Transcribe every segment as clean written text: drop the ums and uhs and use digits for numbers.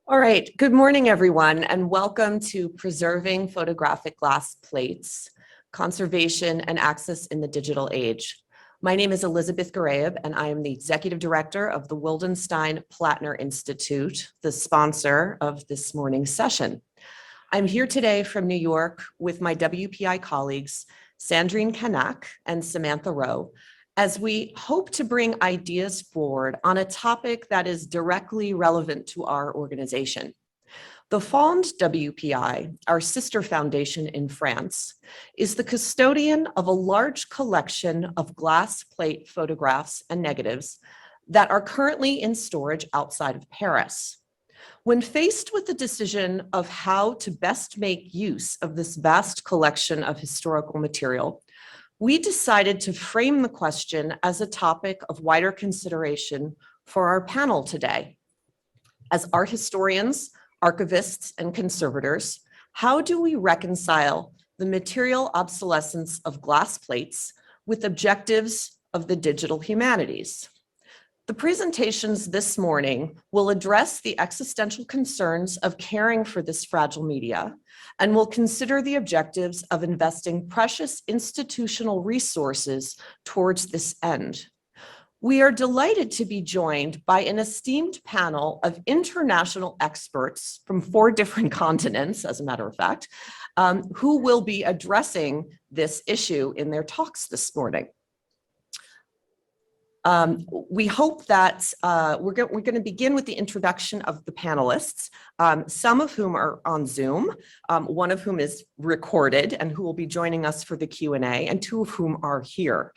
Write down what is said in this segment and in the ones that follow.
All right, good morning, everyone, and welcome to Preserving Photographic Glass Plates, Conservation and Access in the Digital Age. My name is Elizabeth Garaeb, and I am the Executive Director of the Wildenstein-Plattner Institute, the sponsor of this morning's session. I'm here today from New York with my WPI colleagues, Sandrine Kanak and Samantha Rowe, as we hope to bring ideas forward on a topic that is directly relevant to our organization. The Fond WPI, our sister foundation in France, is the custodian of a large collection of glass plate photographs and negatives that are currently in storage outside of Paris. When faced with the decision of how to best make use of this vast collection of historical material, we decided to frame the question as a topic of wider consideration for our panel today. As art historians, archivists, and conservators, how do we reconcile the material obsolescence of glass plates with objectives of the digital humanities? The presentations this morning will address the existential concerns of caring for this fragile media and will consider the objectives of investing precious institutional resources towards this end. We are delighted to be joined by an esteemed panel of international experts from 4 different continents, as a matter of fact, who will be addressing this issue in their talks this morning. We hope that we're going to begin with the introduction of the panelists, some of whom are on Zoom, one of whom is recorded and who will be joining us for the Q&A, and 2 of whom are here.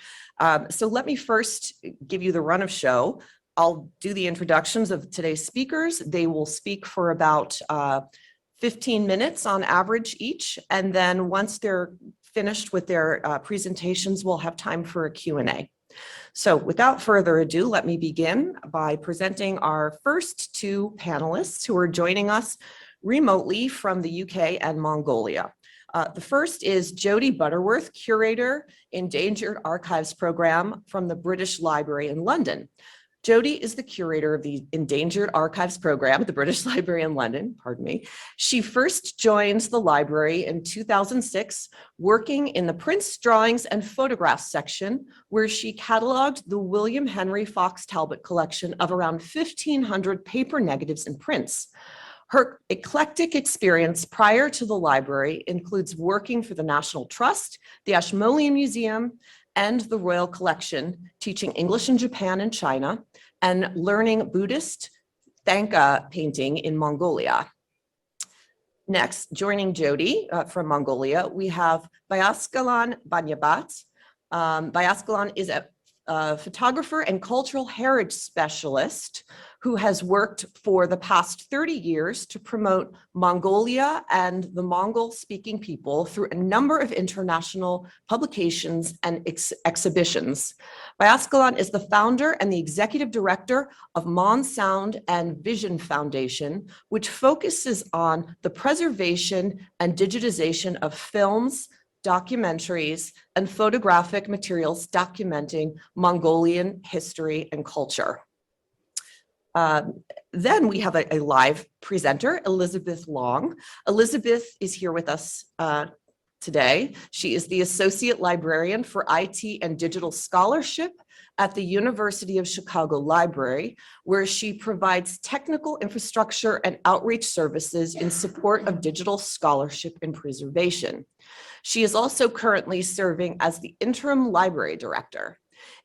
So let me first give you the run of show. I'll do the introductions of today's speakers. They will speak for about 15 minutes on average each, and then once they're finished with their presentations, we'll have time for a Q&A. So without further ado, let me begin by presenting our first 2 panelists who are joining us remotely from the UK and Mongolia. The first is Jody Butterworth, Curator, Endangered Archives Program from the British Library in London. Jody is the curator of the Endangered Archives Program at the British Library in London, pardon me. She first joined the library in 2006, working in the prints, drawings, and photographs section, where she cataloged the William Henry Fox Talbot collection of around 1,500 paper negatives and prints. Her eclectic experience prior to the library includes working for the National Trust, the Ashmolean Museum, and the Royal Collection, teaching English in Japan and China, and learning Buddhist Thangka painting in Mongolia. Next, joining Jody from Mongolia, we have Bayaskalan Banyabat. Bayaskalan is a photographer and cultural heritage specialist who has worked for the past 30 years to promote Mongolia and the Mongol-speaking people through a number of international publications and exhibitions. Bayaskalan is the founder and the executive director of Mon Sound and Vision Foundation, which focuses on the preservation and digitization of films, documentaries, and photographic materials documenting Mongolian history and culture. Then we have a live presenter, Elizabeth Long. Elizabeth is here with us today. She is the Associate Librarian for IT and Digital Scholarship at the University of Chicago Library, where she provides technical infrastructure and outreach services in support of digital scholarship and preservation. She is also currently serving as the interim library director.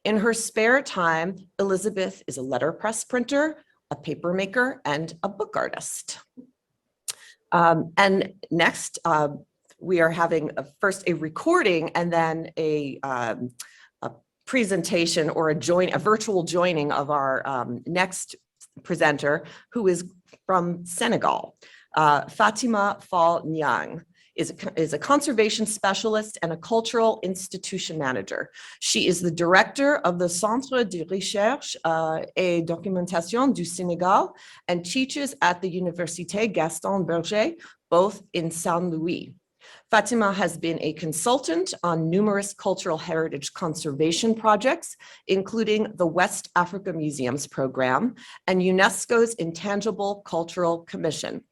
In her spare time, Elizabeth is a letterpress printer, a paper maker, and a book artist. And next, we are having first a recording and then a presentation or a virtual joining of our next presenter, who is from Senegal, Fatima Fall Niang. Is a conservation specialist and a cultural institution manager. She is the director of the Centre de Recherche et Documentation du Sénégal and teaches at the Université Gaston Berger, both in Saint-Louis. Fatima has been a consultant on numerous cultural heritage conservation projects, including the West Africa Museums Program and UNESCO's Intangible Cultural Commission.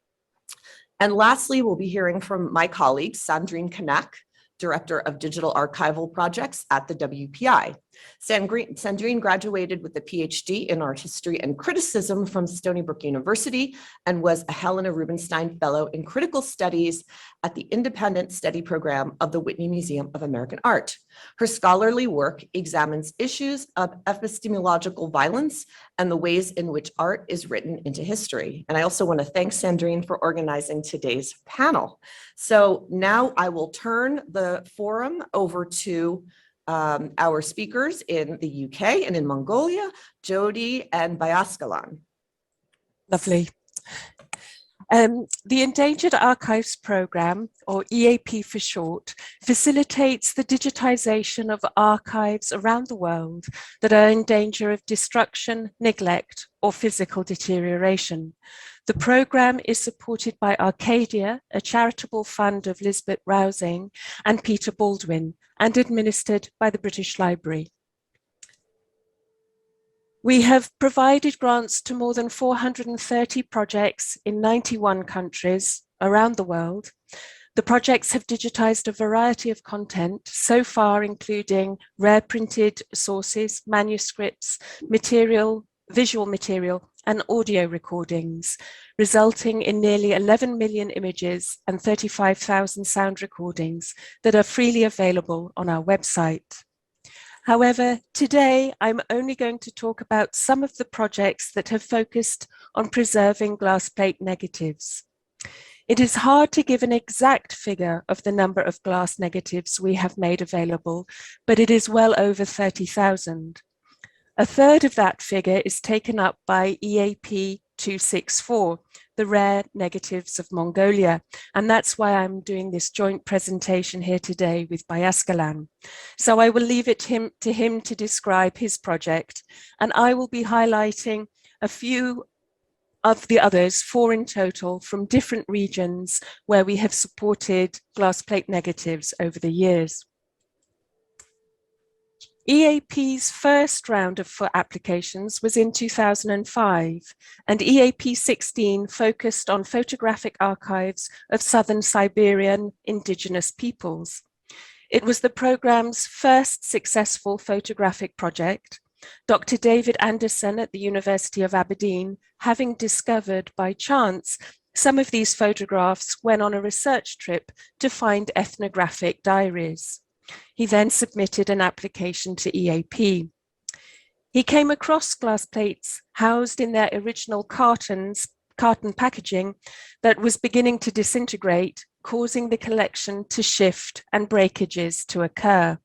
And lastly, we'll be hearing from my colleague, Sandrine Kanak, Director of Digital Archival Projects at the WPI. Sandrine graduated with a PhD in Art History and Criticism from Stony Brook University and was a Helena Rubinstein Fellow in Critical Studies at the Independent Study Program of the Whitney Museum of American Art. Her scholarly work examines issues of epistemological violence and the ways in which art is written into history. And I also want to thank Sandrine for organizing today's panel. So now I will turn the forum over to our speakers in the UK and in Mongolia, Jody and Bayaskalan. Lovely. The Endangered Archives Programme, or EAP for short, facilitates the digitization of archives around the world that are in danger of destruction, neglect, or physical deterioration. The programme is supported by Arcadia, a charitable fund of Lisbeth Rousing and Peter Baldwin, and administered by the British Library. We have provided grants to more than 430 projects in 91 countries around the world. The projects have digitized a variety of content, so far including rare printed sources, manuscripts, material, visual material, and audio recordings, resulting in nearly 11 million images and 35,000 sound recordings that are freely available on our website. However, today I'm only going to talk about some of the projects that have focused on preserving glass plate negatives. It is hard to give an exact figure of the number of glass negatives we have made available, but it is well over 30,000. A third of that figure is taken up by EAP 264, the rare negatives of Mongolia. And that's why I'm doing this joint presentation here today with Bayaskalan. So I will leave it to him to describe his project, and I will be highlighting a few of the others, 4 in total, from different regions where we have supported glass plate negatives over the years. EAP's first round of applications was in 2005, and EAP 16 focused on photographic archives of Southern Siberian indigenous peoples. It was the program's first successful photographic project, Dr. David Anderson at the University of Aberdeen having discovered by chance some of these photographs when on a research trip to find ethnographic diaries. He then submitted an application to EAP. He came across glass plates housed in their original carton packaging that was beginning to disintegrate, causing the collection to shift and breakages to occur.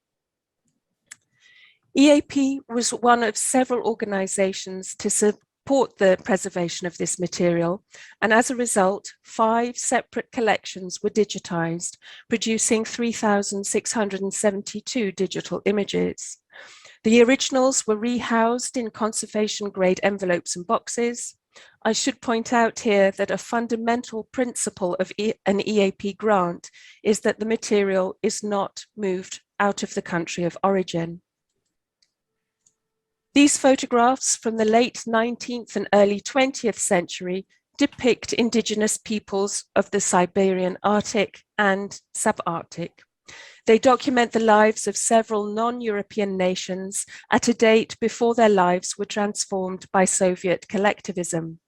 EAP was one of several organizations to support the preservation of this material, and as a result, 5 separate collections were digitized, producing 3,672 digital images. The originals were rehoused in conservation-grade envelopes and boxes. I should point out here that a fundamental principle of an EAP grant is that the material is not moved out of the country of origin. These photographs from the late 19th and early 20th century depict indigenous peoples of the Siberian Arctic and subarctic. They document the lives of several non-European nations at a date before their lives were transformed by Soviet collectivism.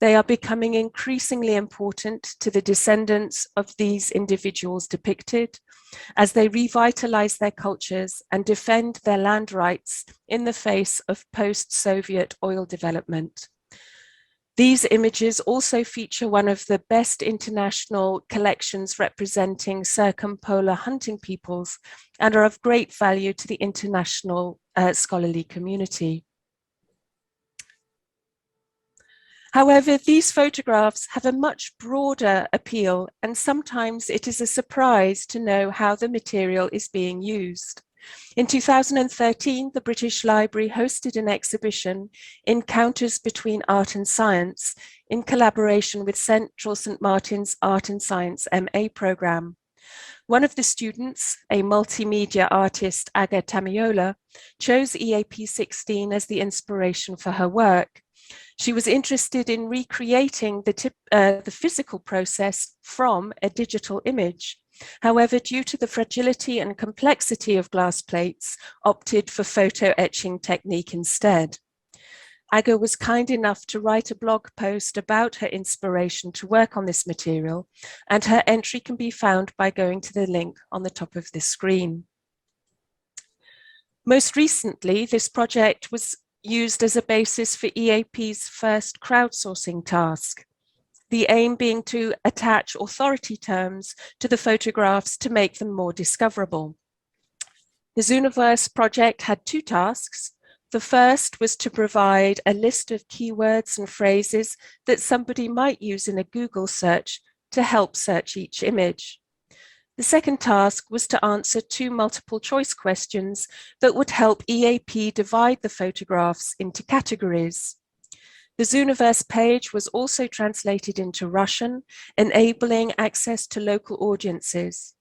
They are becoming increasingly important to the descendants of these individuals depicted as they revitalize their cultures and defend their land rights in the face of post-Soviet oil development. These images also feature one of the best international collections representing circumpolar hunting peoples and are of great value to the international scholarly community. However, these photographs have a much broader appeal, and sometimes it is a surprise to know how the material is being used. In 2013, the British Library hosted an exhibition, Encounters Between Art and Science, in collaboration with Central St Martin's Art and Science MA programme. One of the students, a multimedia artist, Aga Tamiola, chose EAP 16 as the inspiration for her work. She was interested in recreating the physical process from a digital image. However, due to the fragility and complexity of glass plates, opted for photo etching technique instead. Aga was kind enough to write a blog post about her inspiration to work on this material, and her entry can be found by going to the link on the top of this screen. Most recently, this project was used as a basis for EAP's first crowdsourcing task, the aim being to attach authority terms to the photographs to make them more discoverable. The Zooniverse project had two tasks. The first was to provide a list of keywords and phrases that somebody might use in a Google search to help search each image. The second task was to answer two multiple choice questions that would help EAP divide the photographs into categories. The Zooniverse page was also translated into Russian, enabling access to local audiences.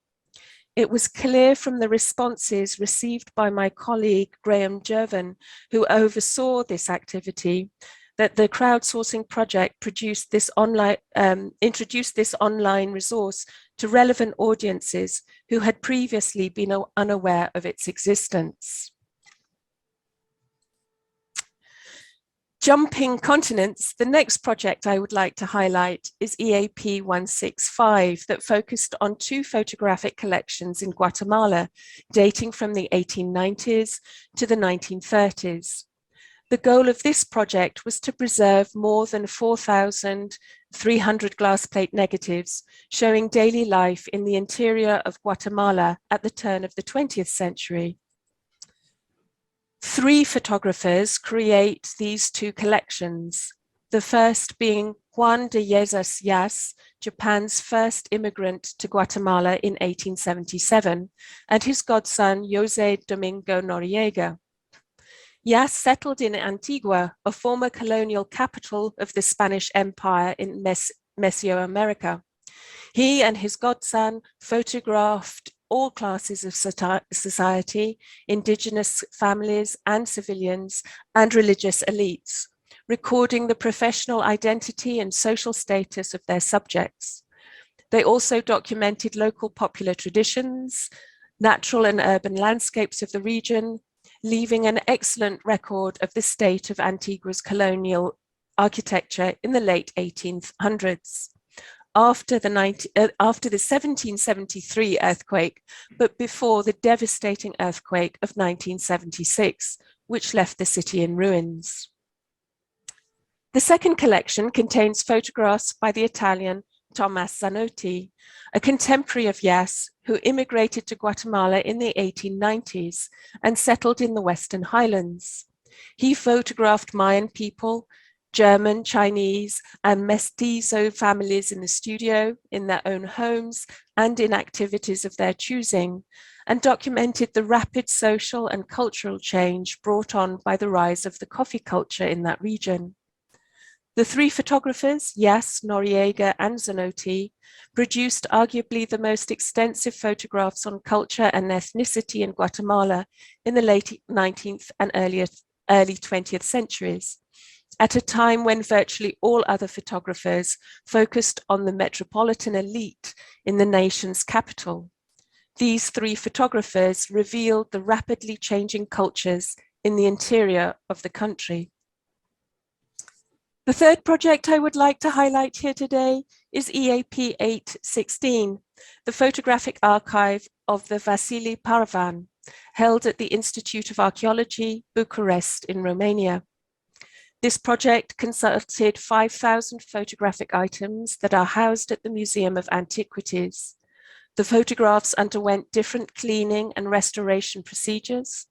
It was clear from the responses received by my colleague Graham Jervin, who oversaw this activity, that the crowdsourcing project introduced this online resource to relevant audiences who had previously been unaware of its existence. Jumping continents, the next project I would like to highlight is EAP 165 that focused on two photographic collections in Guatemala dating from the 1890s to the 1930s. The goal of this project was to preserve more than 4,300 glass plate negatives showing daily life in the interior of Guatemala at the turn of the 20th century. Three photographers create these two collections, the first being Juan de Yezas Yas, Japan's first immigrant to Guatemala in 1877, and his godson, Jose Domingo Noriega. Yas settled in Antigua, a former colonial capital of the Spanish Empire in Mesoamerica. He and his godson photographed all classes of society, indigenous families and civilians, and religious elites, recording the professional identity and social status of their subjects. They also documented local popular traditions, natural and urban landscapes of the region, leaving an excellent record of the state of Antigua's colonial architecture in the late 1800s. After the 1773 earthquake, but before the devastating earthquake of 1976, which left the city in ruins. The second collection contains photographs by the Italian Thomas Sanotti, a contemporary of Yas who immigrated to Guatemala in the 1890s and settled in the Western Highlands. He photographed Mayan people, German, Chinese, and Mestizo families in the studio, in their own homes, and in activities of their choosing, and documented the rapid social and cultural change brought on by the rise of the coffee culture in that region. The three photographers, Yas, Noriega, and Sanotti, produced arguably the most extensive photographs on culture and ethnicity in Guatemala in the late 19th and early 20th centuries, at a time when virtually all other photographers focused on the metropolitan elite in the nation's capital. These three photographers revealed the rapidly changing cultures in the interior of the country. The third project I would like to highlight here today is EAP 816, the photographic archive of the Vasili Paravan, held at the Institute of Archaeology, Bucharest in Romania. This project consulted 5,000 photographic items that are housed at the Museum of Antiquities. The photographs underwent different cleaning and restoration procedures.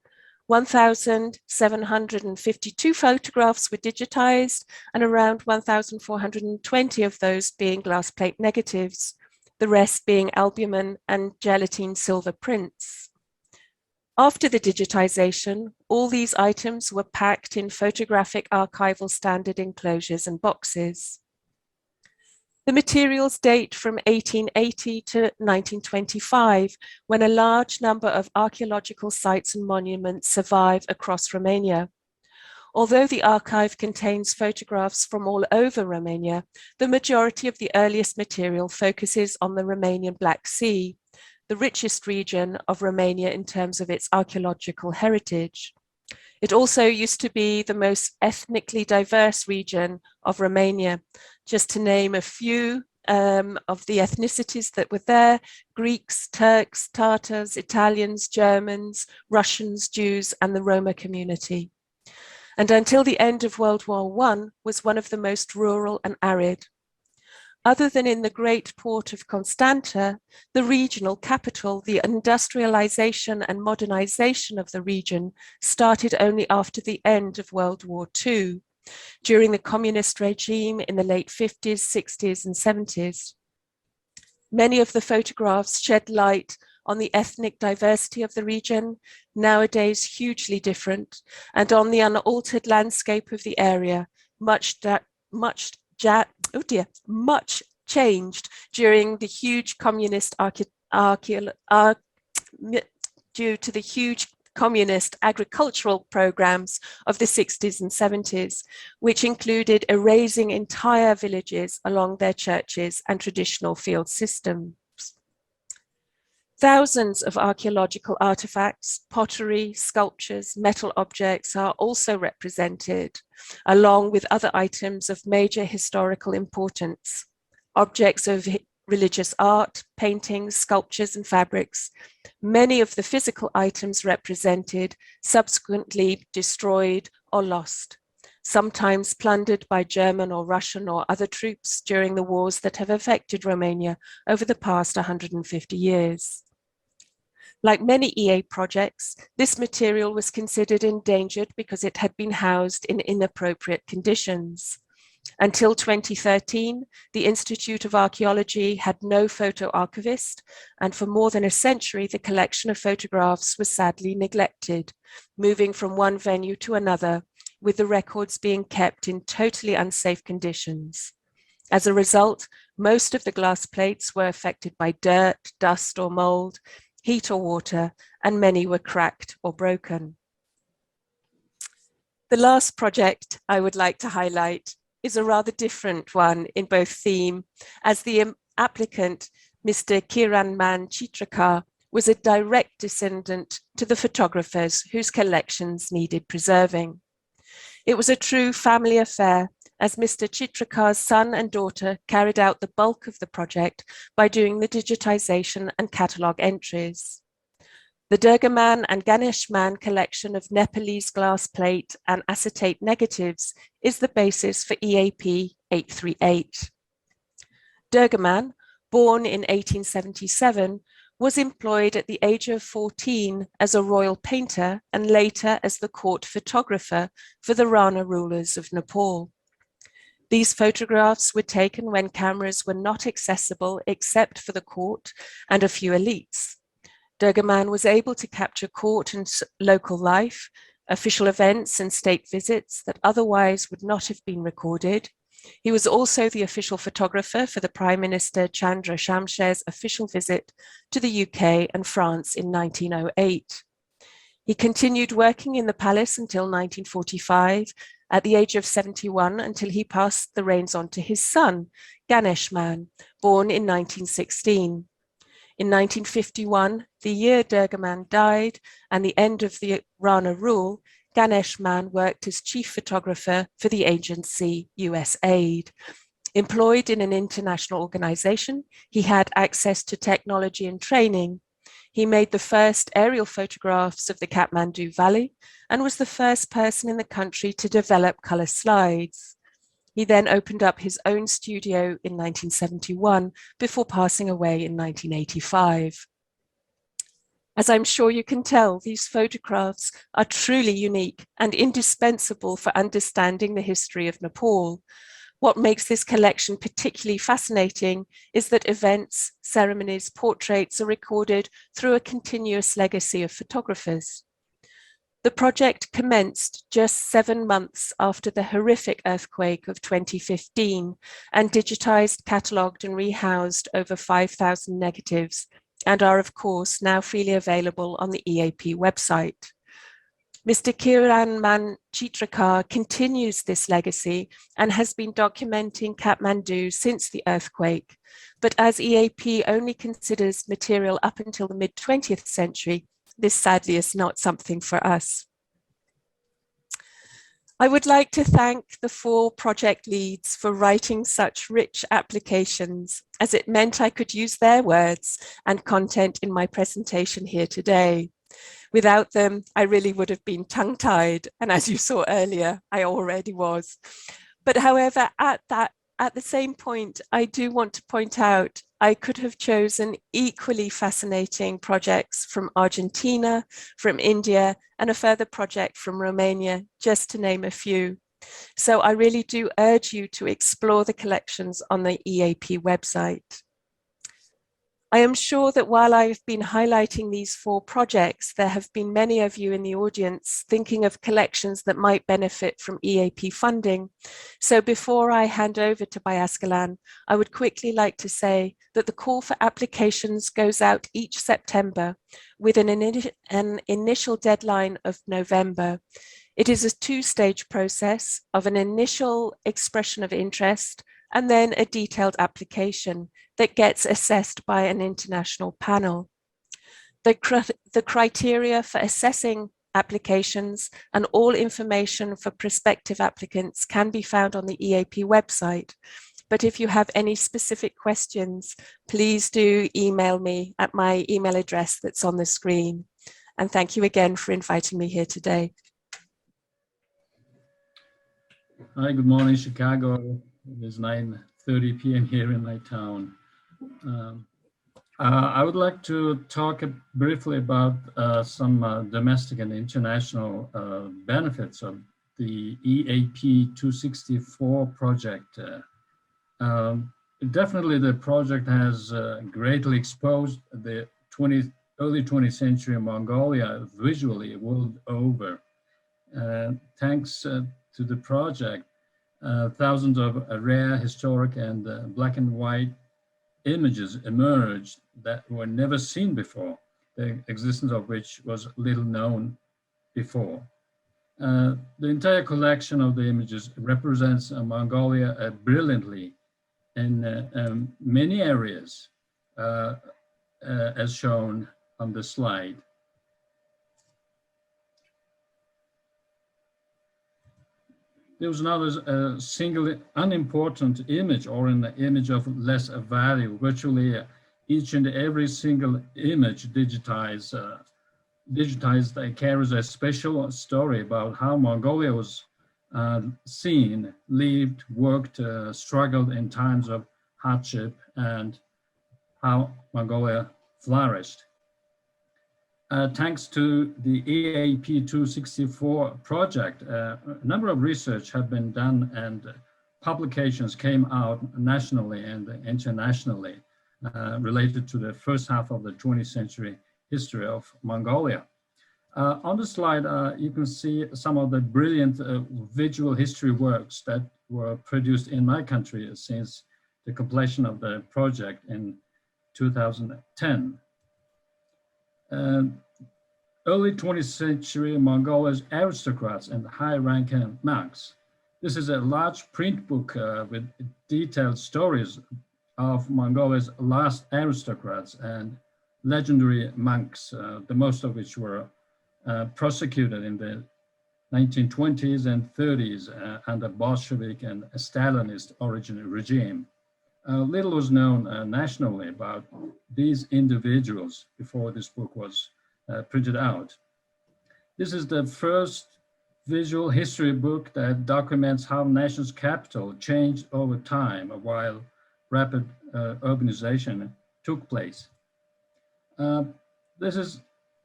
1,752 photographs were digitized, and around 1,420 of those being glass plate negatives, the rest being albumen and gelatine silver prints. After the digitization, all these items were packed in photographic archival standard enclosures and boxes. The materials date from 1880 to 1925, when a large number of archaeological sites and monuments survive across Romania. Although the archive contains photographs from all over Romania, the majority of the earliest material focuses on the Romanian Black Sea, the richest region of Romania in terms of its archaeological heritage. It also used to be the most ethnically diverse region of Romania. Just to name a few of the ethnicities that were there: Greeks, Turks, Tatars, Italians, Germans, Russians, Jews, and the Roma community. And until the end of World War I, was one of the most rural and arid. Other than in the great port of Constanta, the regional capital, the industrialization and modernization of the region started only after the end of World War II, during the communist regime in the late 50s, 60s, and 70s. Many of the photographs shed light on the ethnic diversity of the region, nowadays hugely different, and on the unaltered landscape of the area, much changed during the huge communist due to the huge communist agricultural programs of the 60s and 70s, which included erasing entire villages along their churches and traditional field systems. Thousands of archaeological artifacts, pottery, sculptures, metal objects are also represented, along with other items of major historical importance, objects of religious art, paintings, sculptures, and fabrics. Many of the physical items represented subsequently destroyed or lost, sometimes plundered by German or Russian or other troops during the wars that have affected Romania over the past 150 years. Like many EA projects, this material was considered endangered because it had been housed in inappropriate conditions. Until 2013, the Institute of Archaeology had no photo archivist, and for more than a century, the collection of photographs was sadly neglected, moving from one venue to another, with the records being kept in totally unsafe conditions. As a result, most of the glass plates were affected by dirt, dust, or mold, heat or water, and many were cracked or broken. The last project I would like to highlight is a rather different one in both theme, as the applicant, Mr. Kiranman Chitrakar, was a direct descendant to the photographers whose collections needed preserving. It was a true family affair, as Mr. Chitrakar's son and daughter carried out the bulk of the project by doing the digitization and catalogue entries. The Durgaman and Ganeshman collection of Nepalese glass plate and acetate negatives is the basis for EAP 838. Durgaman, born in 1877, was employed at the age of 14 as a royal painter and later as the court photographer for the Rana rulers of Nepal. These photographs were taken when cameras were not accessible except for the court and a few elites. Durgaman was able to capture court and local life, official events and state visits that otherwise would not have been recorded. He was also the official photographer for the Prime Minister Chandra Shamsher's official visit to the UK and France in 1908. He continued working in the palace until 1945, at the age of 71, until he passed the reins on to his son, Ganeshman, born in 1916. In 1951, the year Durgaman died and the end of the Rana rule, Ganeshman worked as chief photographer for the agency USAID. Employed in an international organization, he had access to technology and training. He made the first aerial photographs of the Kathmandu Valley and was the first person in the country to develop color slides. He then opened up his own studio in 1971 before passing away in 1985. As I'm sure you can tell, these photographs are truly unique and indispensable for understanding the history of Nepal. What makes this collection particularly fascinating is that events, ceremonies, portraits are recorded through a continuous legacy of photographers. The project commenced just 7 months after the horrific earthquake of 2015 and digitized, catalogued and rehoused over 5,000 negatives and are of course now freely available on the EAP website. Mr. Kiran Manchitrakar continues this legacy and has been documenting Kathmandu since the earthquake, but as EAP only considers material up until the mid-20th century, this sadly is not something for us. I would like to thank the 4 project leads for writing such rich applications, as it meant I could use their words and content in my presentation here today. Without them, I really would have been tongue-tied, and as you saw earlier, I already was. But however, at the same point, I do want to point out I could have chosen equally fascinating projects from Argentina, from India, and a further project from Romania, just to name a few. So I really do urge you to explore the collections on the EAP website. I am sure that while I've been highlighting these 4 projects, there have been many of you in the audience thinking of collections that might benefit from EAP funding. So before I hand over to Bayaskalan, I would quickly like to say that the call for applications goes out each September with an initial deadline of November. It is a 2-stage process of an initial expression of interest and then a detailed application that gets assessed by an international panel. The criteria for assessing applications and all information for prospective applicants can be found on the EAP website. But if you have any specific questions, please do email me at my email address that's on the screen. And thank you again for inviting me here today. Hi, good morning, Chicago. It is 9:30 p.m. here in my town. I would like to talk briefly about some domestic and international benefits of the EAP 264 project. Definitely the project has greatly exposed the early 20th century Mongolia visually world over. Thanks to the project, thousands of rare, historic, and black and white images emerged that were never seen before, the existence of which was little known before. The entire collection of the images represents Mongolia brilliantly in many areas, as shown on the slide. There was not a single unimportant image or an image of less value. Virtually each and every single image digitized carries a special story about how Mongolia was seen, lived, worked, struggled in times of hardship, and how Mongolia flourished. Thanks to the EAP 264 project, a number of research have been done and publications came out nationally and internationally related to the first half of the 20th century history of Mongolia. On the slide, you can see some of the brilliant visual history works that were produced in my country since the completion of the project in 2010. Early 20th century Mongolia's aristocrats and high-ranking monks. This is a large print book with detailed stories of Mongolia's last aristocrats and legendary monks, the most of which were prosecuted in the 1920s and 30s under Bolshevik and Stalinist origin regime. Little was known nationally about these individuals before this book was printed out. This is the first visual history book that documents how nation's capital changed over time while rapid urbanization took place. This is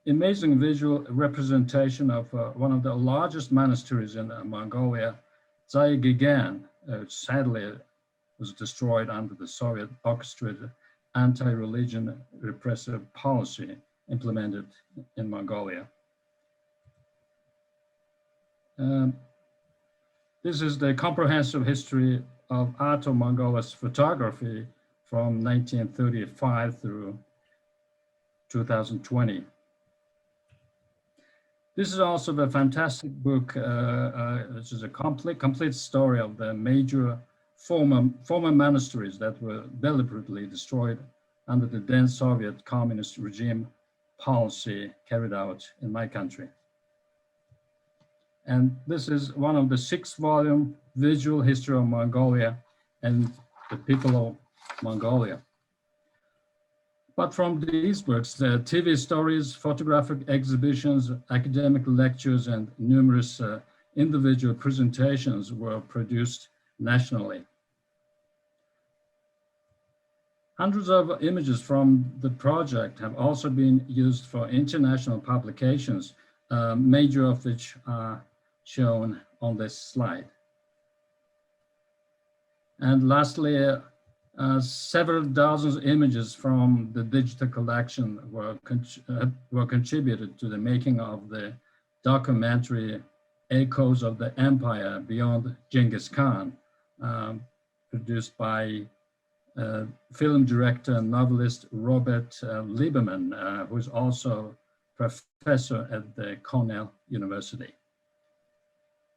amazing visual representation of one of the largest monasteries in Mongolia, Zaygigan, sadly was destroyed under the Soviet orchestrated anti-religion repressive policy implemented in Mongolia. This is the comprehensive history of art of Mongolia's photography from 1935 through 2020. This is also the fantastic book, which is a complete story of the major former monasteries that were deliberately destroyed under the then Soviet communist regime policy carried out in my country. And this is one of the 6-volume visual history of Mongolia and the people of Mongolia. But from these books, the TV stories, photographic exhibitions, academic lectures, and numerous individual presentations were produced nationally. Hundreds of images from the project have also been used for international publications, major of which are shown on this slide. And lastly, several dozen images from the digital collection were contributed to the making of the documentary Echoes of the Empire Beyond Genghis Khan, produced by film director and novelist Robert Lieberman, who is also professor at the Cornell University.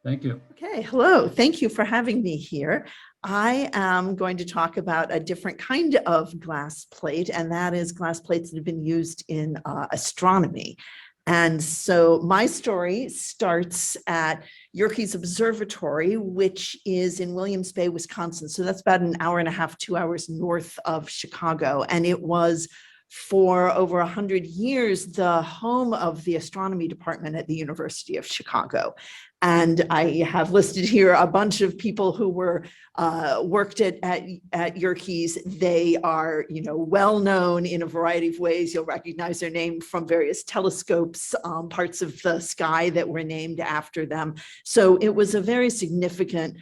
Thank you. Okay, hello. Thank you for having me here. I am going to talk about a different kind of glass plate, and that is glass plates that have been used in astronomy. And so my story starts at Yerkes Observatory, which is in Williams Bay, Wisconsin. So that's about an hour and a half, 2 hours north of Chicago. And it was for over 100 years the home of the astronomy department at the University of Chicago. And I have listed here a bunch of people who were worked at Yerkes. They are, well known in a variety of ways. You'll recognize their name from various telescopes, parts of the sky that were named after them. So it was a very significant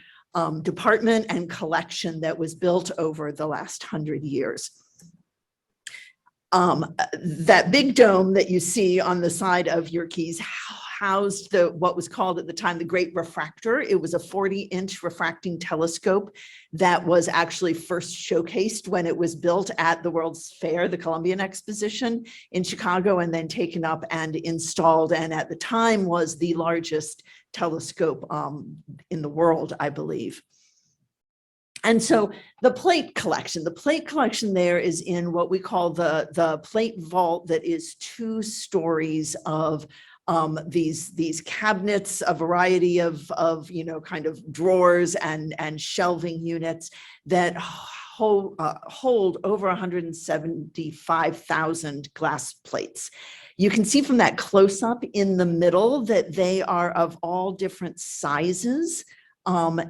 department and collection that was built over the last 100 years. That big dome that you see on the side of Yerkes housed what was called at the time the Great Refractor. It was a 40-inch refracting telescope that was actually first showcased when it was built at the World's Fair, the Columbian Exposition in Chicago, and then taken up and installed, and at the time was the largest telescope in the world, I believe. And so the plate collection there is in what we call the plate vault that is 2 stories of these cabinets, a variety of kind of drawers and shelving units that hold over 175,000 glass plates. You can see from that close-up in the middle that they are of all different sizes.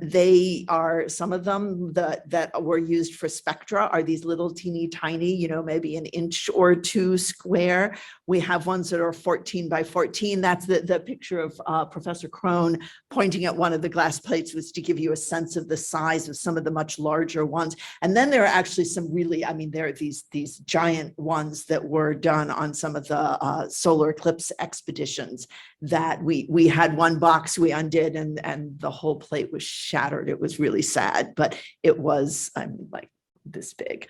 They are, some of them that were used for spectra are these little teeny tiny, maybe an inch or 2 square. We have ones that are 14 by 14. That's the picture of Professor Krohn pointing at one of the glass plates, was to give you a sense of the size of some of the much larger ones. And then there are actually some really, there are these giant ones that were done on some of the solar eclipse expeditions that we had one box we undid and the whole plate was shattered. It was really sad, but it was, like this big.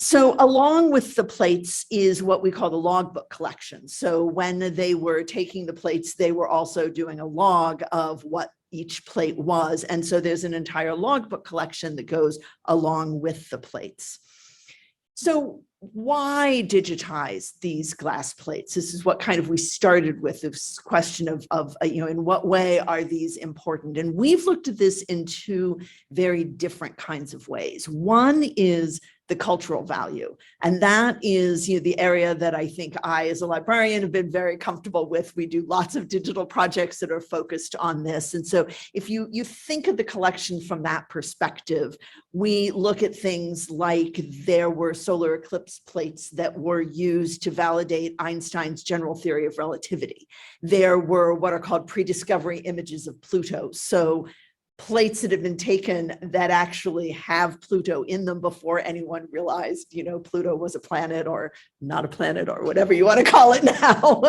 So along with the plates is what we call the logbook collection. So when they were taking the plates, they were also doing a log of what each plate was. And so there's an entire logbook collection that goes along with the plates. So why digitize these glass plates? This is what kind of we started with, this question of in what way are these important? And we've looked at this in 2 very different kinds of ways. One is the cultural value. And that is the area that I think I, as a librarian, have been very comfortable with. We do lots of digital projects that are focused on this. And so if you think of the collection from that perspective, we look at things like there were solar eclipse plates that were used to validate Einstein's general theory of relativity. There were what are called pre-discovery images of Pluto. So plates that have been taken that actually have Pluto in them before anyone realized, you know, Pluto was a planet or not a planet or whatever you want to call it now.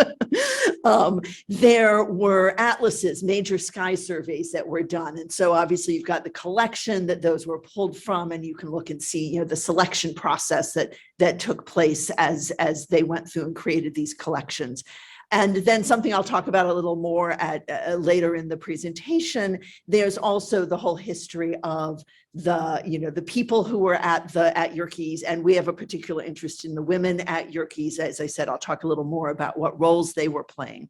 There were atlases, major sky surveys that were done. And so obviously you've got the collection that those were pulled from, and you can look and see, you know, the selection process that took place as they went through and created these collections. And then something I'll talk about a little more at later in the presentation, there's also the whole history of the, you know, the people who were at Yerkes, and we have a particular interest in the women at Yerkes. As I said, I'll talk a little more about what roles they were playing.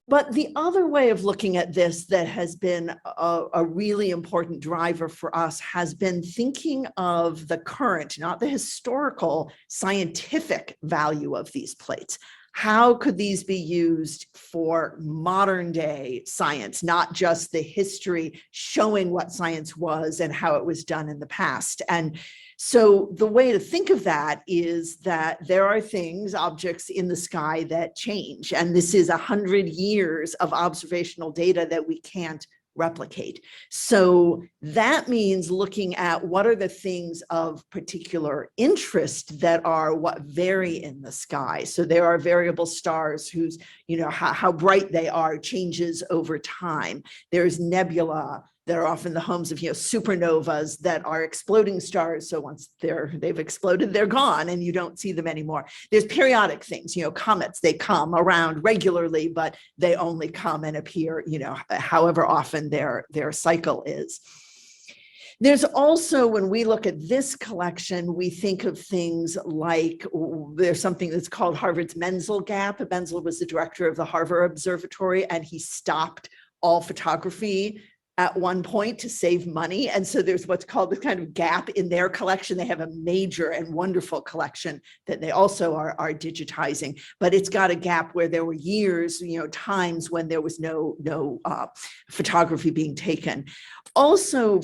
But the other way of looking at this that has been a really important driver for us has been thinking of the current, not the historical, scientific value of these plates. How could these be used for modern day science, not just the history showing what science was and how it was done in the past? And so the way to think of that is that there are things, objects in the sky that change. And this is 100 years of observational data that we can't replicate. So that means looking at what are the things of particular interest that are what vary in the sky. So there are variable stars whose, you know, how bright they are changes over time. There's nebula that are often the homes of, you know, supernovas that are exploding stars. So once they've exploded, they're gone and you don't see them anymore. There's periodic things, you know, comets, they come around regularly, but they only come and appear, you know, however often their cycle is. There's also, when we look at this collection, we think of things like, there's something that's called Harvard's Menzel gap. Menzel was the director of the Harvard Observatory, and he stopped all photography at one point to save money. And so there's what's called the kind of gap in their collection. They have a major and wonderful collection that they also are digitizing, but it's got a gap where there were years, you know, times when there was no photography being taken. Also,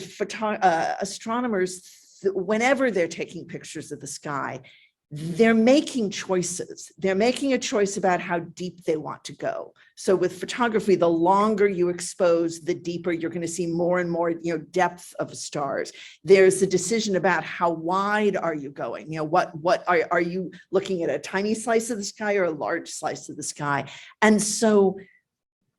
astronomers, whenever they're taking pictures of the sky, they're making choices. They're making a choice about how deep they want to go. So with photography, the longer you expose, the deeper you're going to see more and more, you know, depth of stars. There's the decision about how wide are you going? You know, what are you looking at, a tiny slice of the sky or a large slice of the sky? And so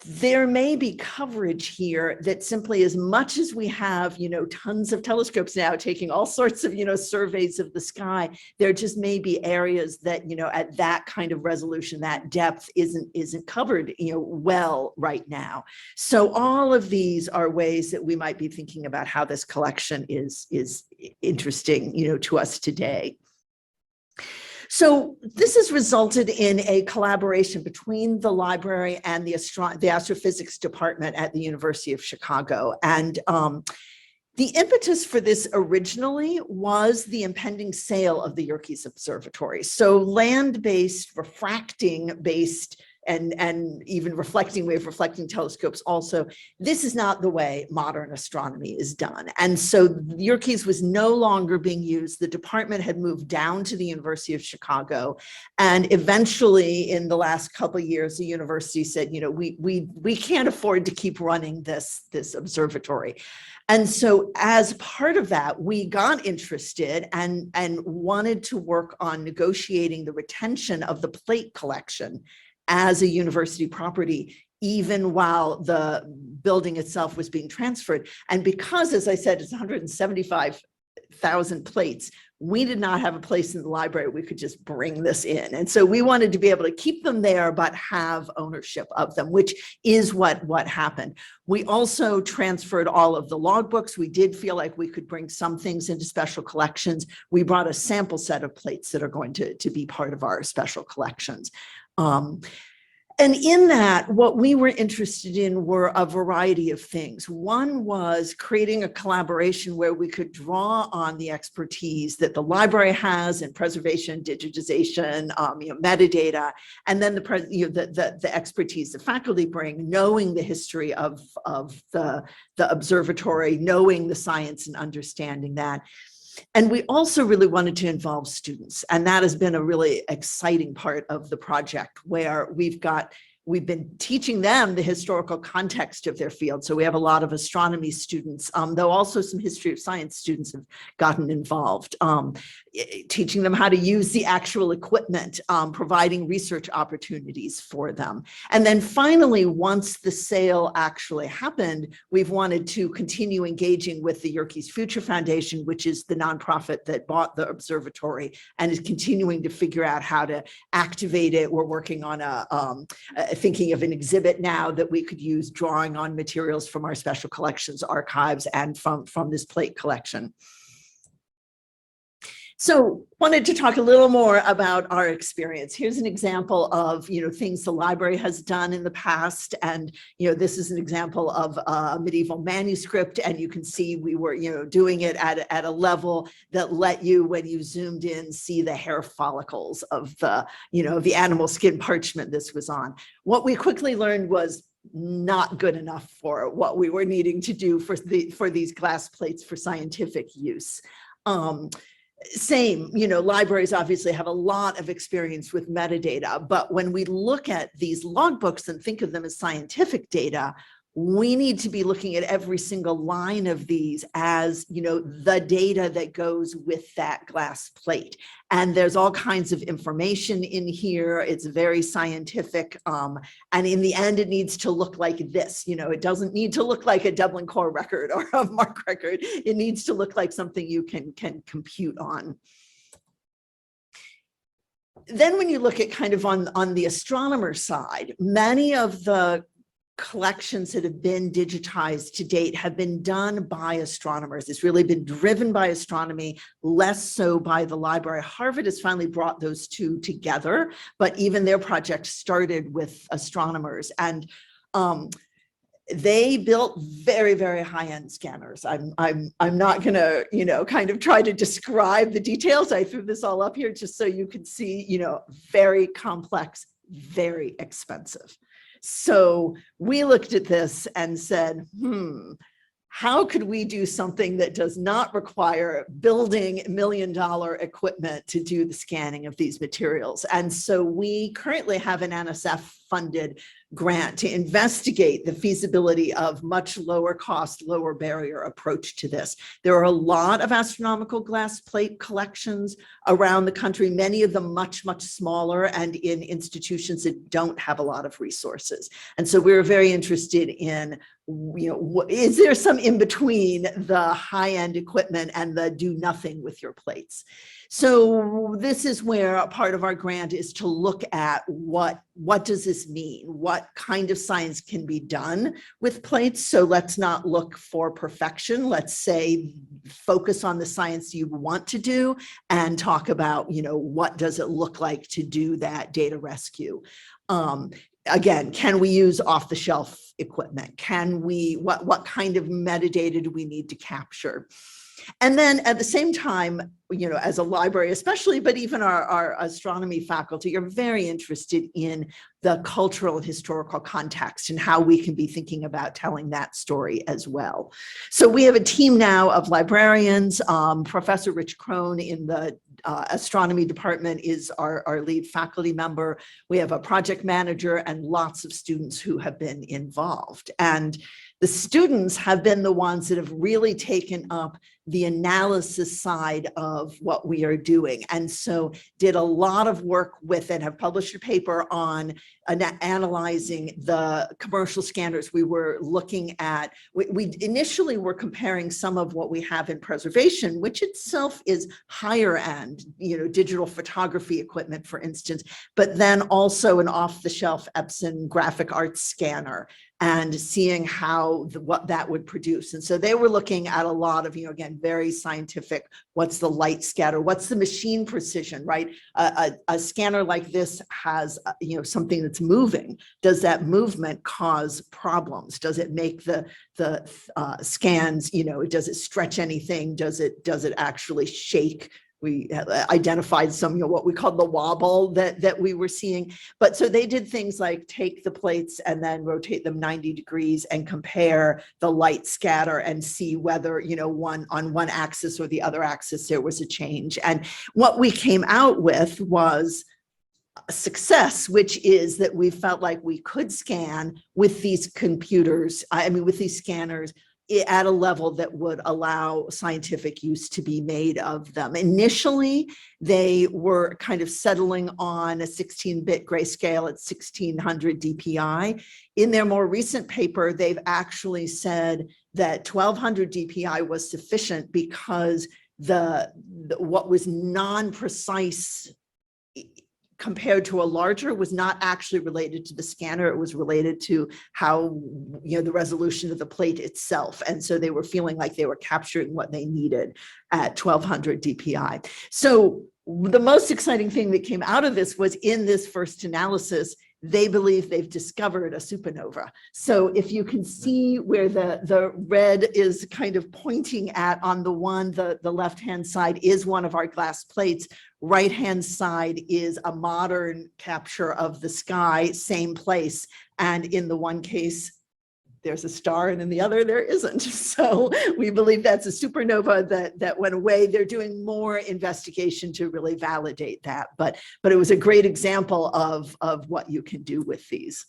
there may be coverage here that simply, as much as we have, you know, tons of telescopes now taking all sorts of, you know, surveys of the sky, there just may be areas that, you know, at that kind of resolution, that depth isn't covered, you know, well right now. So all of these are ways that we might be thinking about how this collection is interesting, you know, to us today. So this has resulted in a collaboration between the library and the astrophysics department at the University of Chicago. And the impetus for this originally was the impending sale of the Yerkes Observatory. So land-based, refracting-based, and even reflecting telescopes also, this is not the way modern astronomy is done. And so Yerkes was no longer being used. The department had moved down to the University of Chicago. And eventually in the last couple of years, the university said, you know, we can't afford to keep running this observatory. And so as part of that, we got interested and wanted to work on negotiating the retention of the plate collection as a university property, even while the building itself was being transferred. And because, as I said, it's 175,000 plates, we did not have a place in the library we could just bring this in. And so we wanted to be able to keep them there, but have ownership of them, which is what happened. We also transferred all of the logbooks. We did feel like we could bring some things into special collections. We brought a sample set of plates that are going to be part of our special collections. And in that, what we were interested in were a variety of things. One was creating a collaboration where we could draw on the expertise that the library has in preservation, digitization, you know, metadata, and then the expertise the faculty bring, knowing the history of the observatory, knowing the science and understanding that. And we also really wanted to involve students. And that has been a really exciting part of the project, where we've got we've been teaching them the historical context of their field. So we have a lot of astronomy students, though also some history of science students have gotten involved, teaching them how to use the actual equipment, providing research opportunities for them. And then finally, once the sale actually happened, we've wanted to continue engaging with the Yerkes Future Foundation, which is the nonprofit that bought the observatory and is continuing to figure out how to activate it. We're working on thinking of an exhibit now that we could use, drawing on materials from our special collections archives and from this plate collection. So wanted to talk a little more about our experience. Here's an example of, things the library has done in the past. And, this is an example of a medieval manuscript. And you can see we were, doing it at a level that let you, when you zoomed in, see the hair follicles of the, the animal skin parchment this was on. What we quickly learned was not good enough for what we were needing to do for these glass plates for scientific use. Same, libraries obviously have a lot of experience with metadata, but when we look at these logbooks and think of them as scientific data, we need to be looking at every single line of these as, the data that goes with that glass plate. And there's all kinds of information in here. It's very scientific. And in the end, it needs to look like this. It doesn't need to look like a Dublin Core record or a MARC record. It needs to look like something you can compute on. Then when you look at kind of on the astronomer side, many of the collections that have been digitized to date have been done by astronomers. It's really been driven by astronomy, less so by the library. Harvard has finally brought those two together, but even their project started with astronomers. And they built very, very high-end scanners. I'm not gonna, kind of try to describe the details. I threw this all up here just so you could see, very complex, very expensive. So we looked at this and said, how could we do something that does not require building $1 million equipment to do the scanning of these materials? And so we currently have an NSF-funded grant to investigate the feasibility of much lower cost, lower barrier approach to this. There are a lot of astronomical glass plate collections around the country, many of them much, much smaller and in institutions that don't have a lot of resources. And so we're very interested in, is there some in between the high-end equipment and the do nothing with your plates? So this is where a part of our grant is to look at what does this mean? What kind of science can be done with plates? So let's not look for perfection. Let's say focus on the science you want to do and talk about, what does it look like to do that data rescue? Again, can we use off-the-shelf equipment? Can we, what kind of metadata do we need to capture? And then at the same time, as a library especially, but even our astronomy faculty are very interested in the cultural and historical context and how we can be thinking about telling that story as well. So we have a team now of librarians. Professor Rich Crone in the astronomy department is our lead faculty member. We have a project manager and lots of students who have been involved. And the students have been the ones that have really taken up the analysis side of what we are doing. And so did a lot of work with and have published a paper on analyzing the commercial scanners. We were looking at, we initially were comparing some of what we have in preservation, which itself is higher end, digital photography equipment, for instance, but then also an off-the-shelf Epson graphic arts scanner, and seeing how what that would produce. And so they were looking at a lot of, again, very scientific, what's the light scatter, what's the machine precision, right? A scanner like this has, something that's moving. Does that movement cause problems? Does it make the scans, does it stretch anything? Does it actually shake? We identified some, what we called the wobble that we were seeing. But so they did things like take the plates and then rotate them 90 degrees and compare the light scatter and see whether, on one axis or the other axis, there was a change. And what we came out with was success, which is that we felt like we could scan with these computers, with these scanners at a level that would allow scientific use to be made of them. Initially, they were kind of settling on a 16-bit grayscale at 1600 DPI. In their more recent paper, they've actually said that 1200 DPI was sufficient because what was non-precise compared to a larger was not actually related to the scanner. It was related to how, the resolution of the plate itself. And so they were feeling like they were capturing what they needed at 1200 DPI. So the most exciting thing that came out of this was in this first analysis, they believe they've discovered a supernova. So if you can see where the red is kind of pointing at on the left-hand side is one of our glass plates. Right-hand side is a modern capture of the sky, same place. And in the one case, there's a star, and in the other, there isn't. So we believe that's a supernova that went away. They're doing more investigation to really validate that. But it was a great example of what you can do with these.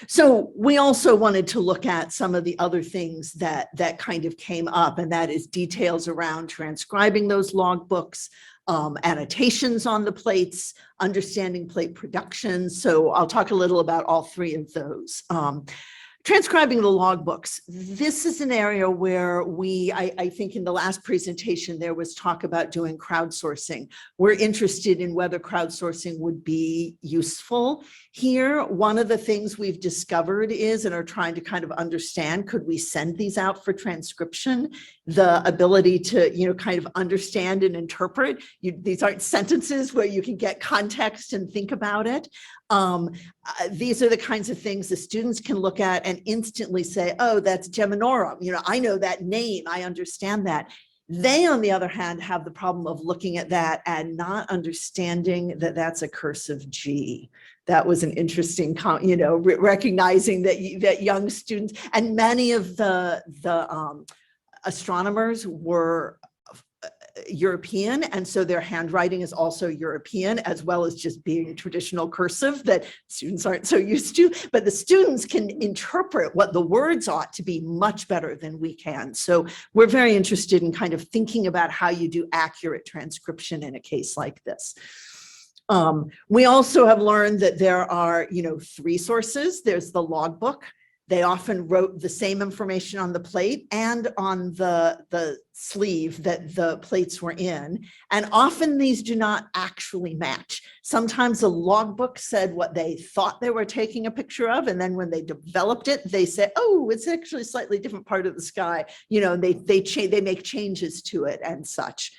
So we also wanted to look at some of the other things that kind of came up, and that is details around transcribing those log books, annotations on the plates, understanding plate production. So I'll talk a little about all three of those. Transcribing the log books. This is an area where I think in the last presentation, there was talk about doing crowdsourcing. We're interested in whether crowdsourcing would be useful here. One of the things we've discovered is, and are trying to kind of understand, could we send these out for transcription? The ability to, kind of understand and interpret. These aren't sentences where you can get context and think about it. These are the kinds of things the students can look at and instantly say, oh, that's Geminorum. I know that name, I understand that. They, on the other hand, have the problem of looking at that and not understanding that that's a cursive G. That was an interesting, recognizing that young students and many of the astronomers were European, and so their handwriting is also European, as well as just being traditional cursive that students aren't so used to. But the students can interpret what the words ought to be much better than we can. So we're very interested in kind of thinking about how you do accurate transcription in a case like this. We also have learned that there are, three sources. There's the logbook. They often wrote the same information on the plate and on the sleeve that the plates were in. And often these do not actually match. Sometimes the logbook said what they thought they were taking a picture of. And then when they developed it, they said, oh, it's actually a slightly different part of the sky. They make changes to it and such.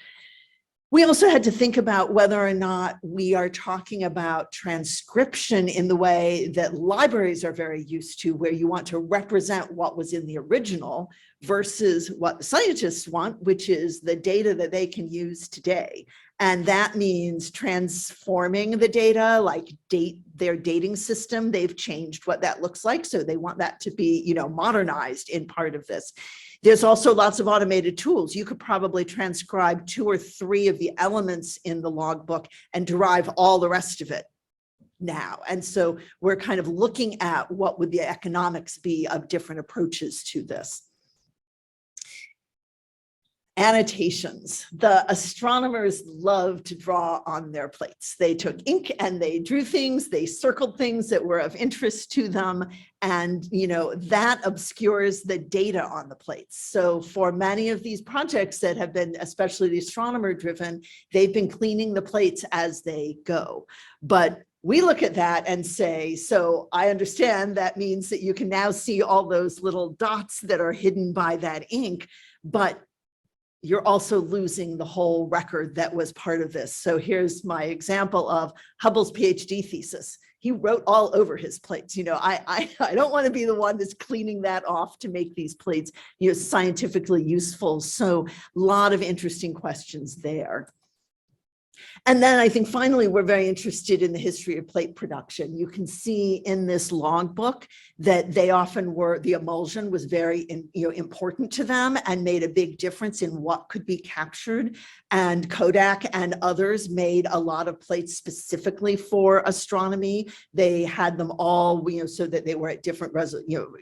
We also had to think about whether or not we are talking about transcription in the way that libraries are very used to, where you want to represent what was in the original versus what the scientists want, which is the data that they can use today. And that means transforming the data, like their dating system. They've changed what that looks like. So they want that to be, modernized in part of this. There's also lots of automated tools. You could probably transcribe 2 or 3 of the elements in the logbook and derive all the rest of it now. And so we're kind of looking at what would the economics be of different approaches to this. Annotations. The astronomers love to draw on their plates. They took ink and they drew things, they circled things that were of interest to them. And, that obscures the data on the plates. So for many of these projects that have been, especially the astronomer driven, they've been cleaning the plates as they go. But we look at that and say, so I understand that means that you can now see all those little dots that are hidden by that ink, but you're also losing the whole record that was part of this. So here's my example of Hubble's PhD thesis. He wrote all over his plates. I don't want to be the one that's cleaning that off to make these plates, scientifically useful. So a lot of interesting questions there. And then I think finally, we're very interested in the history of plate production. You can see in this logbook that they often were, the emulsion was very important to them and made a big difference in what could be captured. And Kodak and others made a lot of plates specifically for astronomy. They had them all, so that they were at different,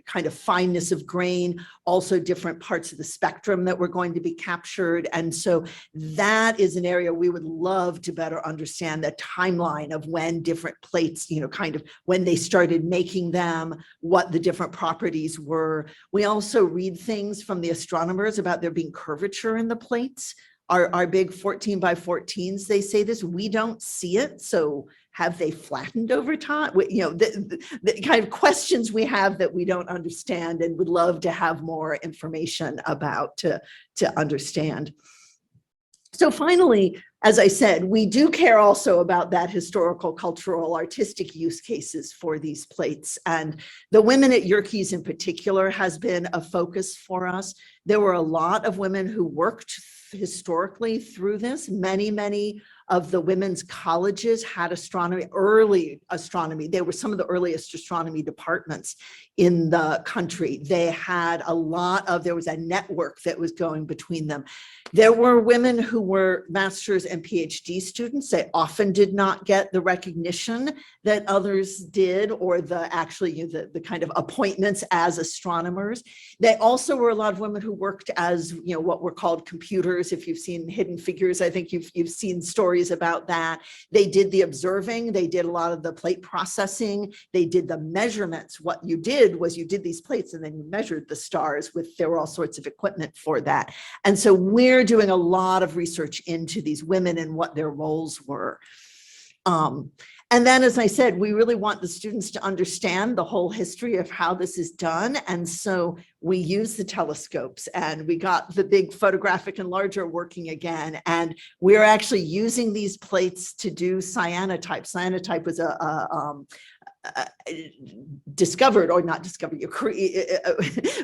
kind of fineness of grain, also different parts of the spectrum that were going to be captured. And so that is an area we would love to better understand the timeline of when different plates, kind of when they started making them, what the different properties were. We also read things from the astronomers about there being curvature in the plates. Our big 14 by 14s, they say this, we don't see it. So have they flattened over time? The kind of questions we have that we don't understand and would love to have more information about to understand. So finally, as I said, we do care also about that historical, cultural, artistic use cases for these plates. And the women at Yerkes in particular has been a focus for us. There were a lot of women who worked historically through this. Many of the women's colleges had astronomy, early astronomy. They were some of the earliest astronomy departments in the country. They had there was a network that was going between them. There were women who were master's and PhD students. They often did not get the recognition that others did, or the kind of appointments as astronomers. They also were a lot of women who worked as, what were called computers. If you've seen Hidden Figures, I think you've seen stories about that. They did the observing. They did a lot of the plate processing. They did the measurements. What you did was you did these plates and then you measured the stars there were all sorts of equipment for that. And so we're doing a lot of research into these women and what their roles were. And then, as I said, we really want the students to understand the whole history of how this is done. And so we use the telescopes, and we got the big photographic enlarger working again. And we're actually using these plates to do cyanotype. Cyanotype was discovered, or not discovered,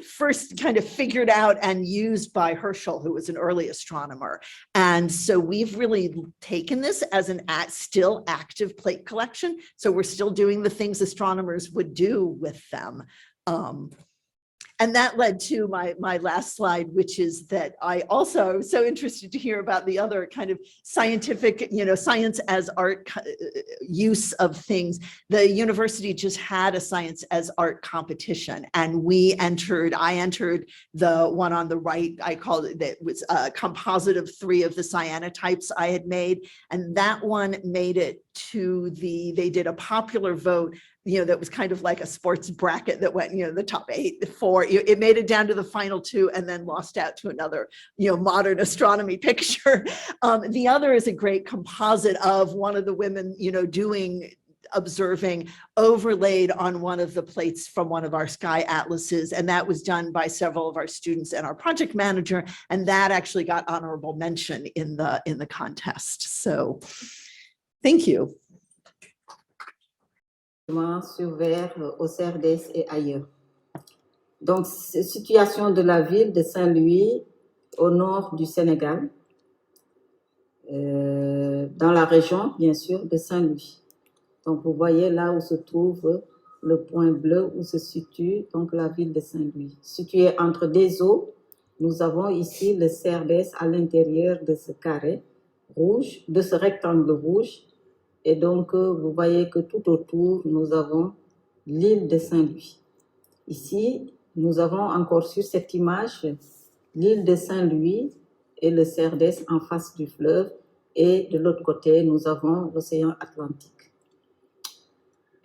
first kind of figured out and used by Herschel, who was an early astronomer. And so we've really taken this as an still active plate collection. So we're still doing the things astronomers would do with them. And that led to my last slide, which is that I also was so interested to hear about the other kind of scientific, science as art use of things. The university just had a science as art competition, and I entered the one on the right. I called it, that was a composite of 3 of the cyanotypes I had made. And that one made it to they did a popular vote, that was kind of like a sports bracket that went, the top 8, the 4, it made it down to the final 2 and then lost out to another, modern astronomy picture. The other is a great composite of one of the women, observing, overlaid on one of the plates from one of our sky atlases. And that was done by several of our students and our project manager. And that actually got honorable mention in the contest. So thank you. Vers au CRDS et ailleurs. Donc, situation de la ville de Saint-Louis au nord du Sénégal, dans la région, bien sûr, de Saint-Louis. Donc, vous voyez là où se trouve le point bleu où se situe donc la ville de Saint-Louis. Située entre des eaux, nous avons ici le CRDS à l'intérieur de ce carré rouge, de ce rectangle rouge. Et donc, vous voyez que tout autour, nous avons l'île de Saint-Louis. Ici, nous avons encore sur cette image l'île de Saint-Louis et le CRDS en face du fleuve. Et de l'autre côté, nous avons l'océan Atlantique.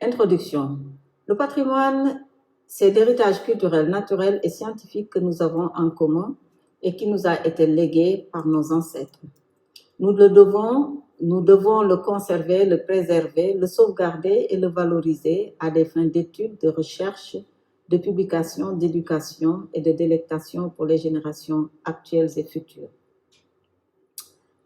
Introduction. Le patrimoine, c'est l'héritage culturel, naturel et scientifique que nous avons en commun et qui nous a été légué par nos ancêtres. Nous devons le conserver, le préserver, le sauvegarder et le valoriser à des fins d'études, de recherche, de publication, d'éducation et de délectation pour les générations actuelles et futures.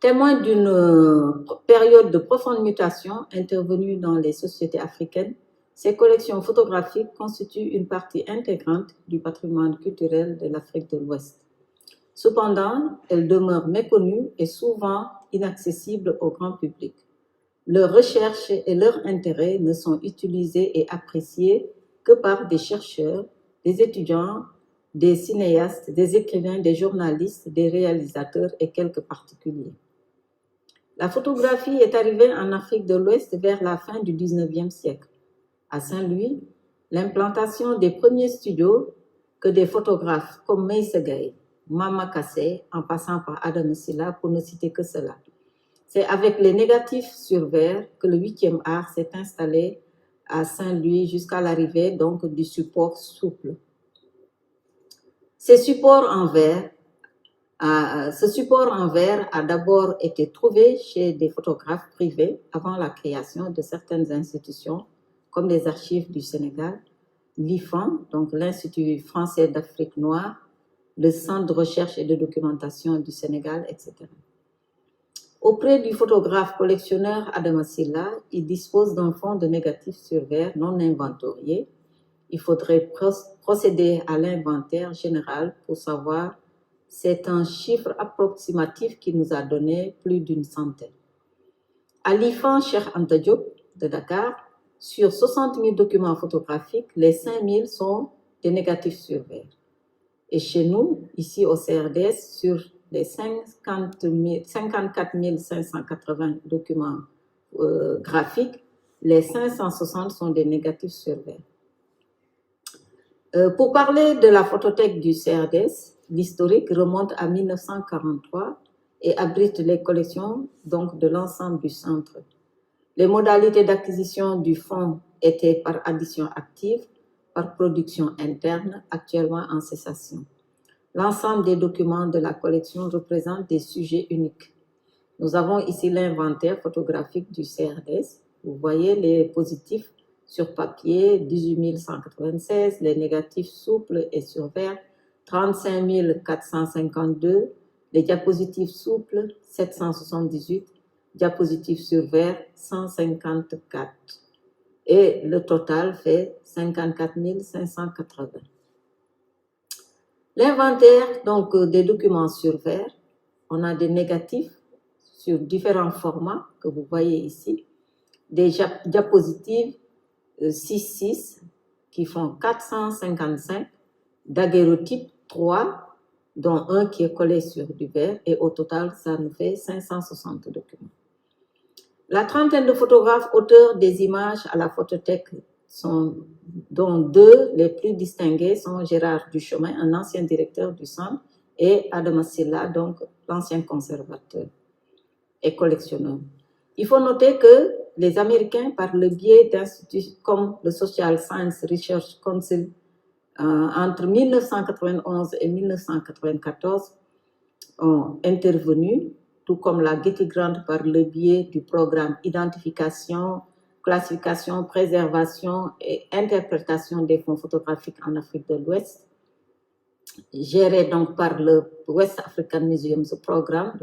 Témoin d'une période de profonde mutation intervenue dans les sociétés africaines, ces collections photographiques constituent une partie intégrante du patrimoine culturel de l'Afrique de l'Ouest. Cependant, elles demeurent méconnues et souvent inaccessibles au grand public. Leurs recherches et leurs intérêts ne sont utilisés et appréciés que par des chercheurs, des étudiants, des cinéastes, des écrivains, des journalistes, des réalisateurs et quelques particuliers. La photographie est arrivée en Afrique de l'Ouest vers la fin du 19e siècle. À Saint-Louis, l'implantation des premiers studios que des photographes comme Meissegay, Mama Kassé, en passant par Adam Silla, pour ne citer que cela. C'est avec les négatifs sur verre que le 8e art s'est installé à Saint-Louis jusqu'à l'arrivée donc du support souple. Ce support en verre a d'abord été trouvé chez des photographes privés avant la création de certaines institutions comme les archives du Sénégal, l'IFAN, donc l'Institut français d'Afrique noire, le Centre de recherche et de documentation du Sénégal, etc. Auprès du photographe collectionneur Adama Silla, il dispose d'un fonds de négatifs sur verre non inventorié. Il faudrait procéder à l'inventaire général pour savoir. C'est un chiffre approximatif qui nous a donné plus d'une centaine. À l'IFAN Cheikh Anta Diop de Dakar, sur 60 000 documents photographiques, les 5 000 sont des négatifs sur verre. Et chez nous, ici au CRDS, sur les 54 580 documents graphiques, les 560 sont des négatifs sur verre. Pour parler de la photothèque du CRDS, l'historique remonte à 1943 et abrite les collections donc, de l'ensemble du centre. Les modalités d'acquisition du fonds étaient par addition active, par production interne, actuellement en cessation. L'ensemble des documents de la collection représente des sujets uniques. Nous avons ici l'inventaire photographique du CRDS. Vous voyez les positifs sur papier, 18 196, les négatifs souples et sur verre, 35 452, les diapositives souples, 778, diapositives sur verre, 154. Et le total fait 54 580. L'inventaire donc des documents sur verre, on a des négatifs sur différents formats que vous voyez ici, des diapositives 6-6 qui font 455, daguerreotypes 3, dont un qui est collé sur du verre, et au total, ça nous fait 560 documents. La trentaine de photographes auteurs des images à la photothèque, dont deux les plus distingués sont Gérard Duchemin, un ancien directeur du centre, et Adama Silla, donc l'ancien conservateur et collectionneur. Il faut noter que les Américains, par le biais d'instituts comme le Social Science Research Council, entre 1991 et 1994, ont intervenu, tout comme la Getty Grant par le biais du programme Identification, Classification, Préservation et Interprétation des fonds photographiques en Afrique de l'Ouest, géré donc par le West African Museum, ce programme,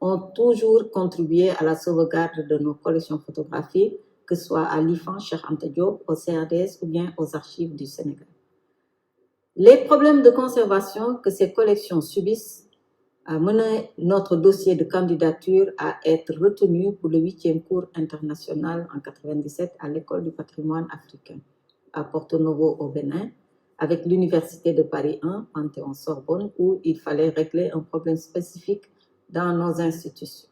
ont toujours contribué à la sauvegarde de nos collections photographiques, que ce soit à l'IFAN, Cheikh Anta Diop, au CRDS ou bien aux archives du Sénégal. Les problèmes de conservation que ces collections subissent a mené notre dossier de candidature à être retenu pour le 8e cours international en 1997 à l'École du patrimoine africain à Porto Novo au Bénin, avec l'Université de Paris 1, Panthéon-Sorbonne, où il fallait régler un problème spécifique dans nos institutions.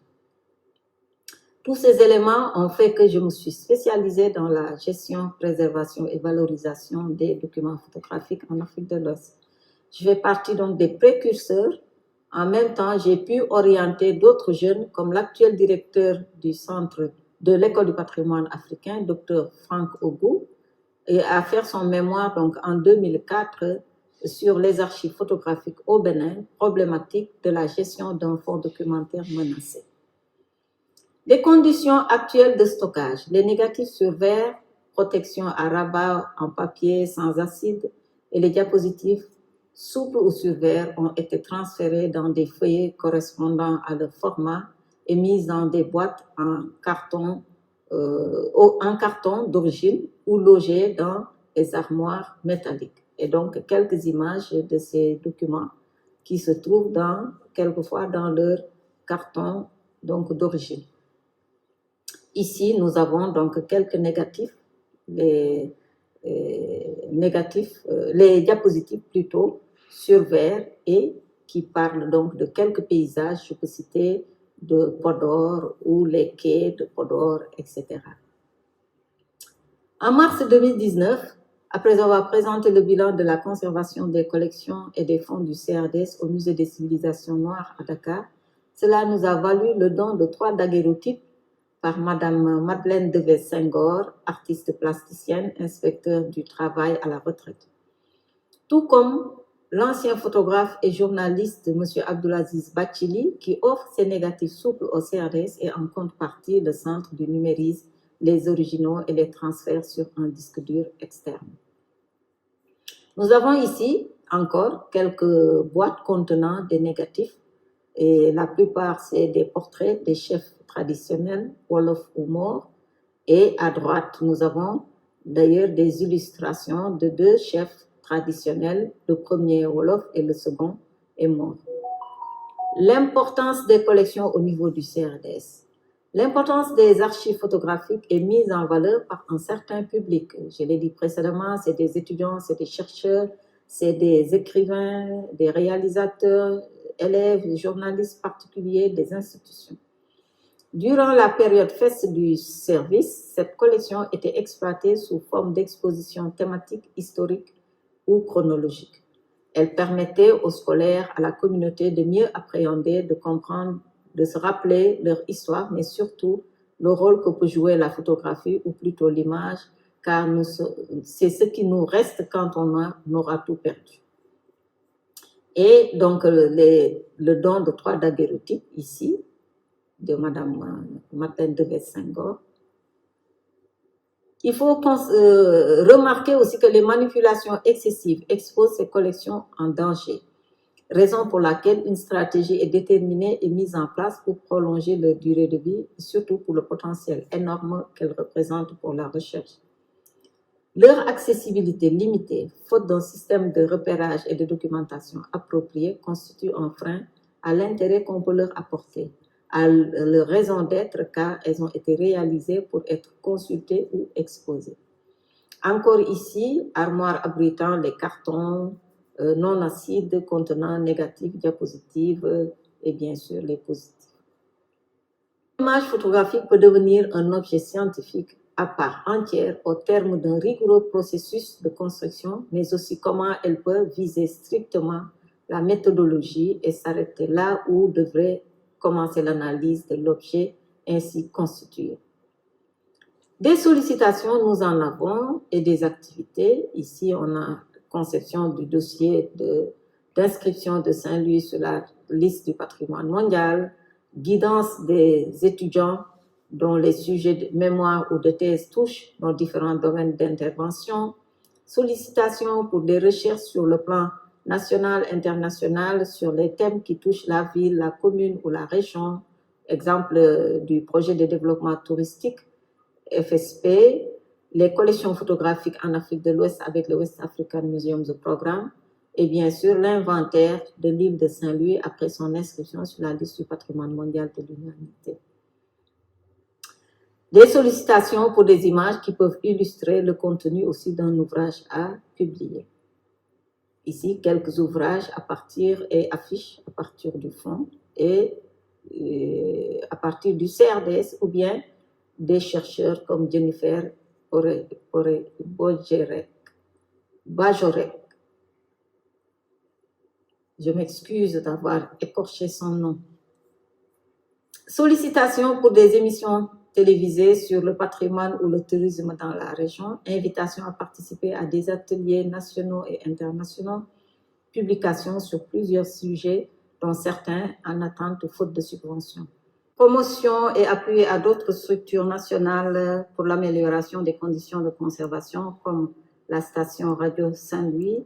Tous ces éléments ont fait que je me suis spécialisée dans la gestion, préservation et valorisation des documents photographiques en Afrique de l'Ouest. Je fais partie donc des précurseurs. En même temps, j'ai pu orienter d'autres jeunes, comme l'actuel directeur du centre de l'École du patrimoine africain, Dr Franck Ogou, et à faire son mémoire donc, en 2004 sur les archives photographiques au Bénin, problématique de la gestion d'un fonds documentaire menacé. Les conditions actuelles de stockage, les négatifs sur verre, protection à rabat en papier sans acide et les diapositives souples ou sur verre ont été transférés dans des feuillets correspondant à leur format et mis dans des boîtes en carton d'origine ou logés dans des armoires métalliques. Et donc, quelques images de ces documents qui se trouvent quelquefois dans leur carton donc d'origine. Ici, nous avons donc quelques négatifs, les diapositives plutôt sur verre et qui parlent donc de quelques paysages, je peux citer de Podor ou les quais de Podor, etc. En mars 2019, après avoir présenté le bilan de la conservation des collections et des fonds du CRDS au Musée des civilisations noires à Dakar, cela nous a valu le don de 3 daguerréotypes par Madame Madeleine Deves-Senghor, artiste plasticienne, inspecteur du travail à la retraite. Tout comme l'ancien photographe et journaliste M. Abdulaziz Bachili, qui offre ses négatifs souples au CRDS et en contrepartie, le centre du numérise les originaux et les transfère sur un disque dur externe. Nous avons ici encore quelques boîtes contenant des négatifs et la plupart, c'est des portraits des chefs traditionnels, Wolof ou Maure. Et à droite, nous avons d'ailleurs des illustrations de 2 chefs traditionnels, le premier Wolof et le second est Maure. L'importance des collections au niveau du CRDS. L'importance des archives photographiques est mise en valeur par un certain public. Je l'ai dit précédemment, c'est des étudiants, c'est des chercheurs, c'est des écrivains, des réalisateurs, élèves, journalistes particuliers, des institutions. Durant la période feste du service, cette collection était exploitée sous forme d'expositions thématiques, historiques ou chronologiques. Elle permettait aux scolaires, à la communauté de mieux appréhender, de comprendre, de se rappeler leur histoire, mais surtout le rôle que peut jouer la photographie ou plutôt l'image, car c'est ce qui nous reste quand on aura tout perdu. Et donc, le don de 3 daguerréotypes ici, de Madame Madeleine Deves-Senghor. Il faut remarquer aussi que les manipulations excessives exposent ces collections en danger, raison pour laquelle une stratégie est déterminée et mise en place pour prolonger leur durée de vie, et surtout pour le potentiel énorme qu'elles représentent pour la recherche. Leur accessibilité limitée, faute d'un système de repérage et de documentation approprié, constitue un frein à l'intérêt qu'on peut leur apporter, à leur raison d'être, car elles ont été réalisées pour être consultées ou exposées. Encore ici, armoire abritant les cartons non acides contenant négatifs, diapositives et bien sûr les positifs. L'image photographique peut devenir un objet scientifique à part entière au terme d'un rigoureux processus de construction, mais aussi comment elle peut viser strictement la méthodologie et s'arrêter là où devrait commencer l'analyse de l'objet ainsi constitué. Des sollicitations, nous en avons, et des activités. Ici, on a conception du dossier d'inscription de Saint-Louis sur la liste du patrimoine mondial, guidance des étudiants dont les sujets de mémoire ou de thèse touchent dans différents domaines d'intervention, sollicitations pour des recherches sur le plan national, international, sur les thèmes qui touchent la ville, la commune ou la région, exemple du projet de développement touristique, FSP, les collections photographiques en Afrique de l'Ouest avec le West African Museum Programme, et bien sûr l'inventaire de l'île de Saint-Louis après son inscription sur la liste du patrimoine mondial de l'humanité. Des sollicitations pour des images qui peuvent illustrer le contenu aussi d'un ouvrage à publier. Ici, quelques ouvrages à partir et affiches à partir du fond et à partir du CRDS ou bien des chercheurs comme Jennifer Bajorek. Je m'excuse d'avoir écorché son nom. Sollicitations pour des émissions télévisées sur le patrimoine ou le tourisme dans la région, invitation à participer à des ateliers nationaux et internationaux, publications sur plusieurs sujets, dont certains en attente faute de subventions. Promotion et appui à d'autres structures nationales pour l'amélioration des conditions de conservation, comme la station Radio Saint-Louis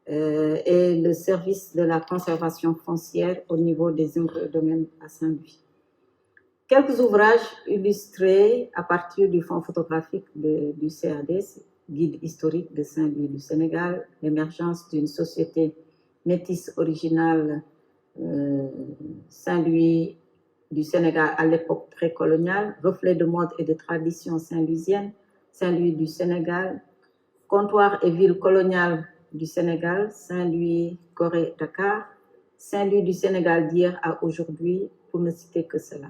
et le service de la conservation foncière au niveau des domaines à Saint-Louis. Quelques ouvrages illustrés à partir du fonds photographique du CRDS, Guide historique de Saint-Louis du Sénégal, l'émergence d'une société métisse originale Saint-Louis du Sénégal à l'époque précoloniale, reflet de mode et de tradition saint-louisienne, Saint-Louis du Sénégal, comptoir et ville coloniale du Sénégal, Saint-Louis, Corée, Dakar, Saint-Louis du Sénégal d'hier à aujourd'hui, pour ne citer que cela.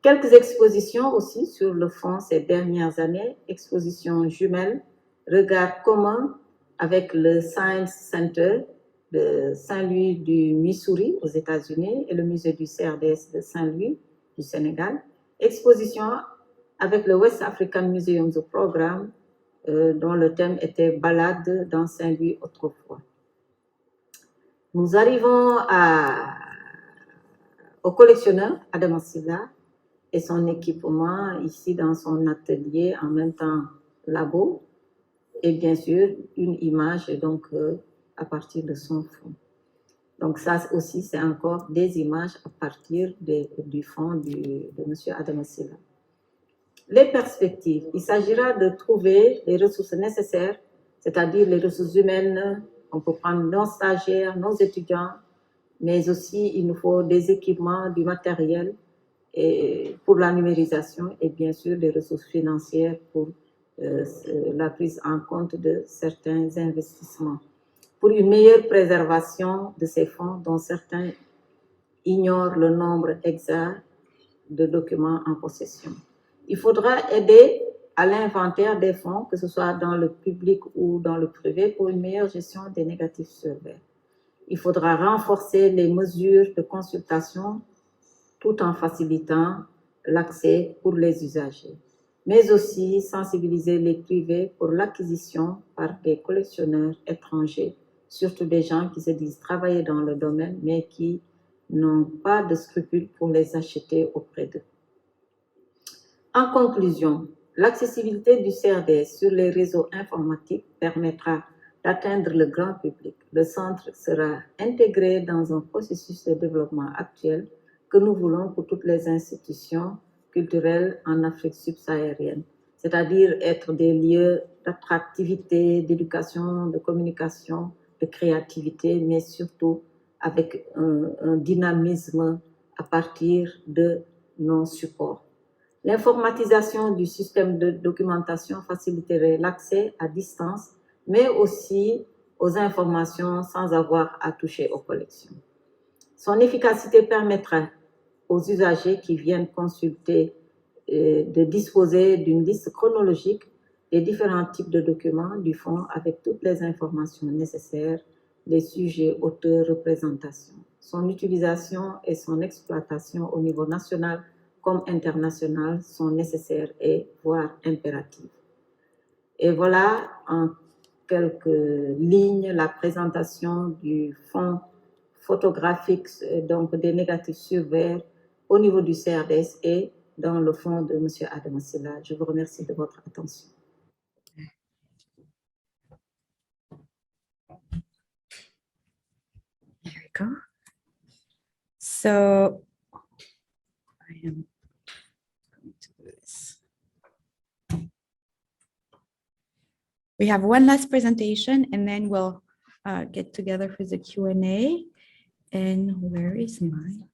Quelques expositions aussi sur le fond ces dernières années, expositions jumelles, regard commun avec le Science Center de Saint-Louis du Missouri aux États-Unis et le musée du CRDS de Saint-Louis du Sénégal, exposition avec le West African Museum Programme dont le thème était Balade dans Saint-Louis autrefois. Nous arrivons au collectionneur Adama Silla et son équipement ici dans son atelier, en même temps labo, et bien sûr une image donc à partir de son fond. Donc ça aussi, c'est encore des images à partir du fond de M. Adama Silla. Les perspectives, il s'agira de trouver les ressources nécessaires, c'est-à-dire les ressources humaines. On peut prendre nos stagiaires, nos étudiants, mais aussi il nous faut des équipements, du matériel et pour la numérisation et bien sûr des ressources financières pour la prise en compte de certains investissements. Pour une meilleure préservation de ces fonds dont certains ignorent le nombre exact de documents en possession. Il faudra aider à l'inventaire des fonds, que ce soit dans le public ou dans le privé, pour une meilleure gestion des négatifs surveillés. Il faudra renforcer les mesures de consultation tout en facilitant l'accès pour les usagers, mais aussi sensibiliser les privés pour l'acquisition par des collectionneurs étrangers, surtout des gens qui se disent travailler dans le domaine, mais qui n'ont pas de scrupules pour les acheter auprès d'eux. En conclusion, l'accessibilité du CRDS sur les réseaux informatiques permettra d'atteindre le grand public. Le centre sera intégré dans un processus de développement actuel que nous voulons pour toutes les institutions culturelles en Afrique subsaharienne, c'est-à-dire être des lieux d'attractivité, d'éducation, de communication, de créativité, mais surtout avec un dynamisme à partir de nos supports. L'informatisation du système de documentation faciliterait l'accès à distance, mais aussi aux informations sans avoir à toucher aux collections. Son efficacité permettra aux usagers qui viennent consulter de disposer d'une liste chronologique des différents types de documents du fonds avec toutes les informations nécessaires, les sujets, auteurs, représentations. Son utilisation et son exploitation au niveau national comme international sont nécessaires et voire impératives. Et voilà en quelques lignes la présentation du fonds photographique, donc des négatifs sur verre au niveau du CRDS et dans le fonds de M. Adama Silla. Je vous remercie de votre attention. There we go. So I am going to do this. We have one last presentation and then we'll get together for the Q&A. And where is mine?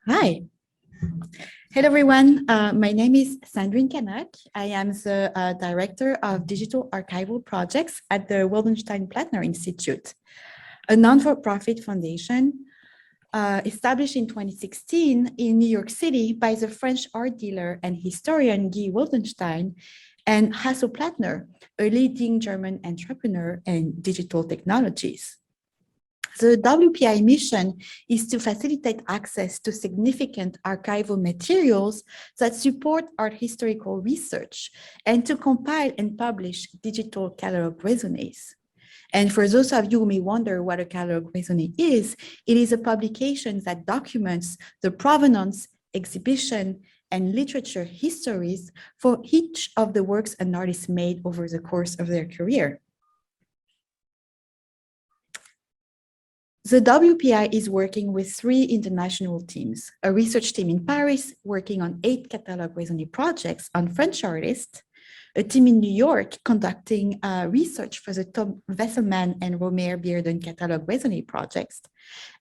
Hi. Hello, everyone. My name is Sandrine Kanak. I am the Director of Digital Archival Projects at the Wildenstein-Plattner Institute, a non-for-profit foundation established in 2016 in New York City by the French art dealer and historian Guy Wildenstein and Hasso Plattner, a leading German entrepreneur in digital technologies. The WPI mission is to facilitate access to significant archival materials that support art historical research and to compile and publish digital catalog raisonnés. And for those of you who may wonder what a catalog raisonné is, it is a publication that documents the provenance, exhibition, and literature histories for each of the works an artist made over the course of their career. The WPI is working with 3 international teams, a research team in Paris working on 8 catalog raisonné projects on French artists, a team in New York conducting research for the Tom Wesselmann and Romer Bearden catalog raisonné projects,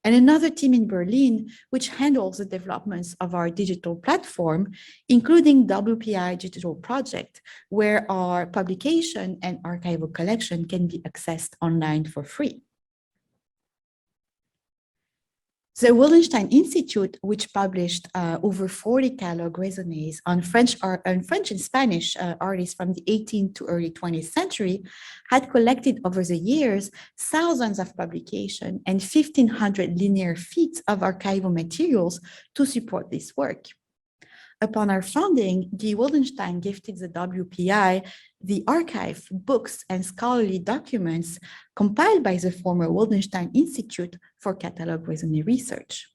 and another team in Berlin, which handles the developments of our digital platform, including WPI Digital Project, where our publication and archival collection can be accessed online for free. The Wildenstein Institute, which published over 40 catalog raisonnés on French and Spanish artists from the 18th to early 20th century, had collected over the years thousands of publications and 1,500 linear feet of archival materials to support this work. Upon our founding, Guy Wildenstein gifted the WPI the archive, books, and scholarly documents compiled by the former Wildenstein Institute for catalog raisonné research.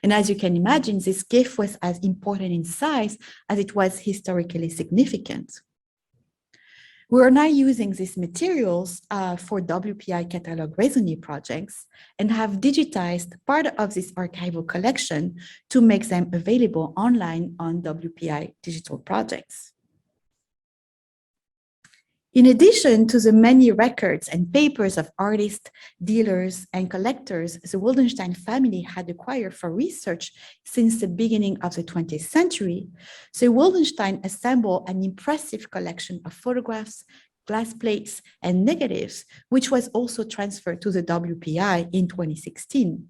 And as you can imagine, this gift was as important in size as it was historically significant. We are now using these materials for WPI catalog raisonné projects and have digitized part of this archival collection to make them available online on WPI digital projects. In addition to the many records and papers of artists, dealers, and collectors the Wildenstein family had acquired for research since the beginning of the 20th century, the Wildenstein assembled an impressive collection of photographs, glass plates, and negatives, which was also transferred to the WPI in 2016.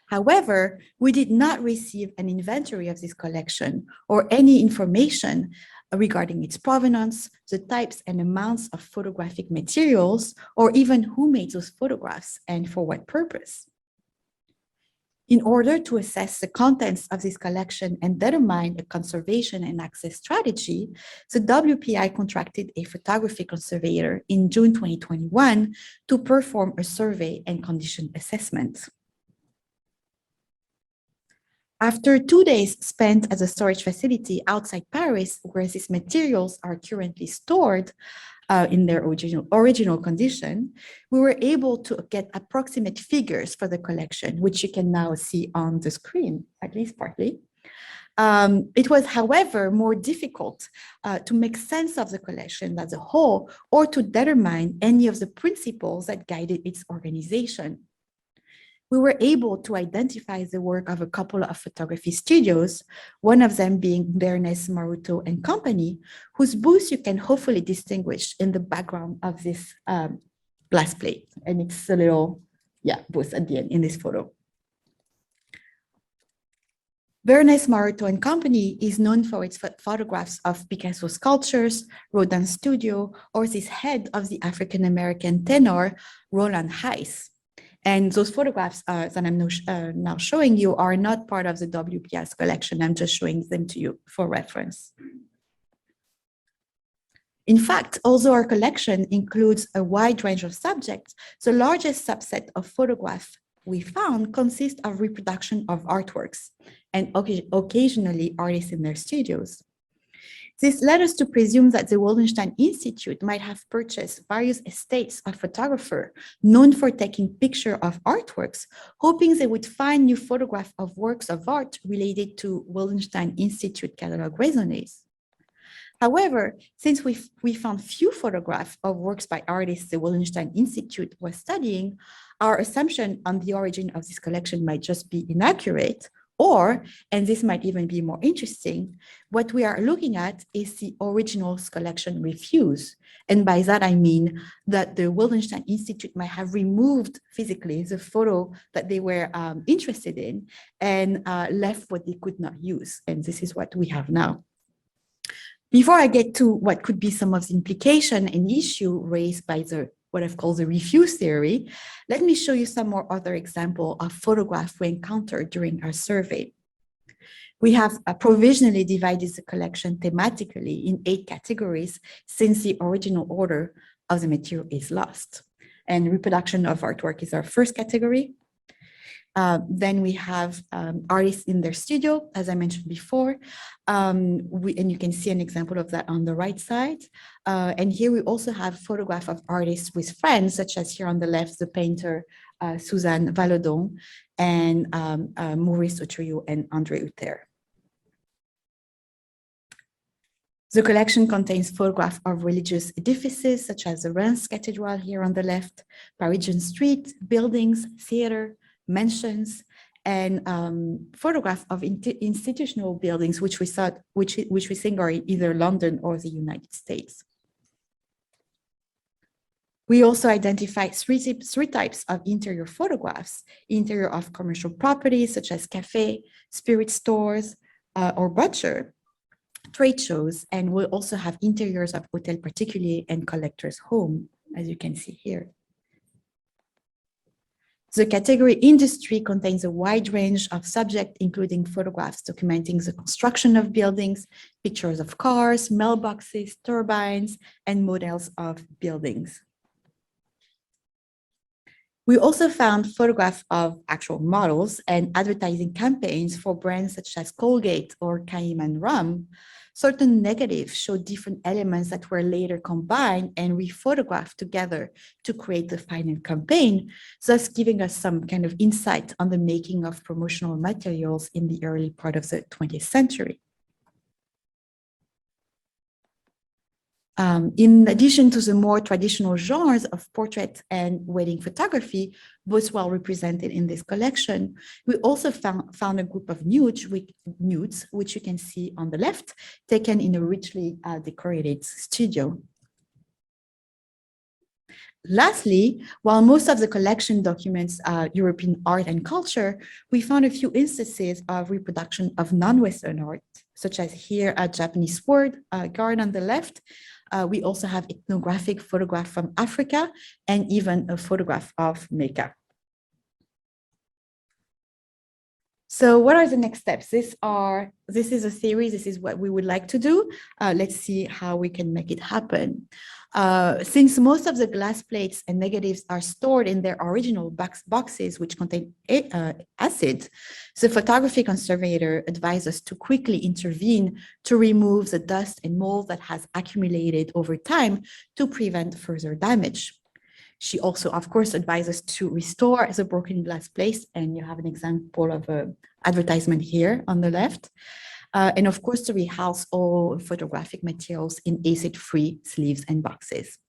However, we did not receive an inventory of this collection or any information regarding its provenance, the types and amounts of photographic materials, or even who made those photographs and for what purpose. In order to assess the contents of this collection and determine a conservation and access strategy, the WPI contracted a photography conservator in June 2021 to perform a survey and condition assessment. After 2 days spent at the storage facility outside Paris, where these materials are currently stored in their original condition, we were able to get approximate figures for the collection, which you can now see on the screen, at least partly. It was, however, more difficult to make sense of the collection as a whole or to determine any of the principles that guided its organization. We were able to identify the work of a couple of photography studios, one of them being Bernes, Maruto and Company, whose booth you can hopefully distinguish in the background of this glass plate. And it's a little, booth at the end in this photo. Bernes, Maruto and Company is known for its photographs of Picasso sculptures, Rodin Studio, or this head of the African-American tenor, Roland Heiss. And those photographs that I'm now showing you are not part of the WPI's collection. I'm just showing them to you for reference. In fact, although our collection includes a wide range of subjects, the largest subset of photographs we found consists of reproduction of artworks and occasionally artists in their studios. This led us to presume that the Wildenstein Institute might have purchased various estates of photographers known for taking pictures of artworks, hoping they would find new photographs of works of art related to Wildenstein Institute catalog raisonnés. However, since we found few photographs of works by artists the Wildenstein Institute was studying, our assumption on the origin of this collection might just be inaccurate. Or, and this might even be more interesting, what we are looking at is the originals collection refuse. And by that, I mean that the Wildenstein Institute might have removed physically the photo that they were interested in and left what they could not use. And this is what we have now. Before I get to what could be some of the implication and issue raised by what I've called the refuse theory, let me show you some more other examples of photographs we encountered during our survey. We have provisionally divided the collection thematically in 8 categories since the original order of the material is lost. And reproduction of artwork is our first category. Then we have artists in their studio, as I mentioned before, and you can see an example of that on the right side. And here we also have photographs of artists with friends, such as here on the left, the painter Suzanne Vallaudon, and Maurice Autrio and André Hutter. The collection contains photographs of religious edifices, such as the Reims Cathedral here on the left, Parisian street, buildings, theater, mansions, and photographs of institutional buildings, which we think are either London or the United States. We also identified three types of interior photographs: interior of commercial properties, such as cafe, spirit stores, or butcher, trade shows, and we'll also have interiors of hotel particulier and collector's home, as you can see here. The category industry contains a wide range of subjects, including photographs documenting the construction of buildings, pictures of cars, mailboxes, turbines, and models of buildings. We also found photographs of actual models and advertising campaigns for brands such as Colgate or Cayman Rum. Certain negatives show different elements that were later combined and re-photographed together to create the final campaign, thus giving us some kind of insight on the making of promotional materials in the early part of the 20th century. In addition to the more traditional genres of portrait and wedding photography, both well represented in this collection, we also found a group of nudes, which you can see on the left, taken in a richly decorated studio. Lastly, while most of the collection documents European art and culture, we found a few instances of reproduction of non-Western art, such as here a Japanese sword guard on the left. We also have ethnographic photograph from Africa and even a photograph of Mecca. So what are the next steps? This is a theory. This is what we would like to do. Let's see how we can make it happen. Since most of the glass plates and negatives are stored in their original boxes, which contain acid, the photography conservator advised us to quickly intervene to remove the dust and mold that has accumulated over time to prevent further damage. She also, of course, advised us to restore the broken glass plates, and you have an example of an advertisement here on the left. And of course, to rehouse all photographic materials in acid-free sleeves and boxes.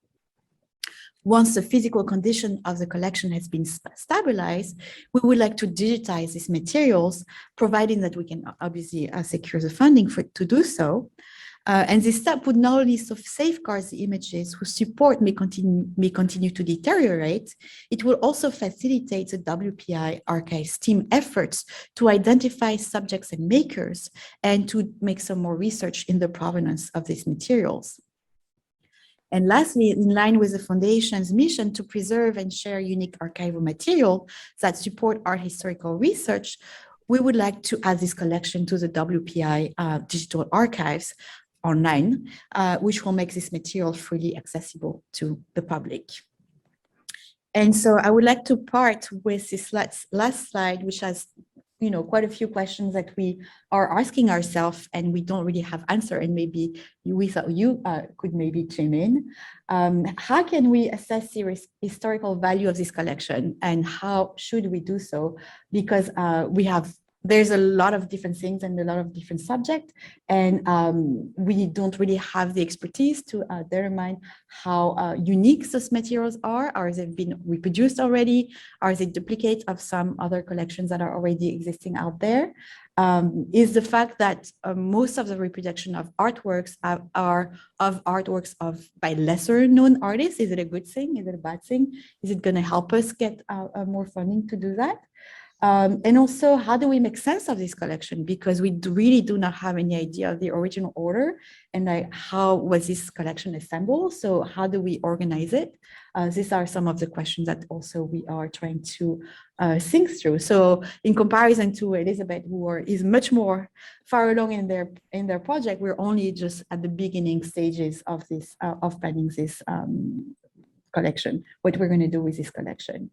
Once the physical condition of the collection has been stabilized, we would like to digitize these materials, providing that we can obviously secure the funding to do so. And this step would not only safeguard the images whose support may continue to deteriorate, it will also facilitate the WPI archives team efforts to identify subjects and makers and to make some more research in the provenance of these materials. And lastly, in line with the Foundation's mission to preserve and share unique archival material that support art historical research, we would like to add this collection to the WPI digital archives online, which will make this material freely accessible to the public. And so I would like to part with this last slide, which has quite a few questions that we are asking ourselves and we don't really have answer, and maybe we thought you could maybe chime in. How can we assess the historical value of this collection, and how should we do so? Because there's a lot of different things and a lot of different subjects, and we don't really have the expertise to determine how unique those materials are. Are they been reproduced already? Are they duplicates of some other collections that are already existing out there? Is the fact that most of the reproduction of artworks are of artworks by lesser known artists, is it a good thing? Is it a bad thing? Is it going to help us get more funding to do that? And also, how do we make sense of this collection? Because we really do not have any idea of the original order and how was this collection assembled. So how do we organize it? These are some of the questions that also we are trying to think through. So in comparison to Elizabeth, who is much more far along in their project, we're only just at the beginning stages of this of planning this collection, what we're going to do with this collection.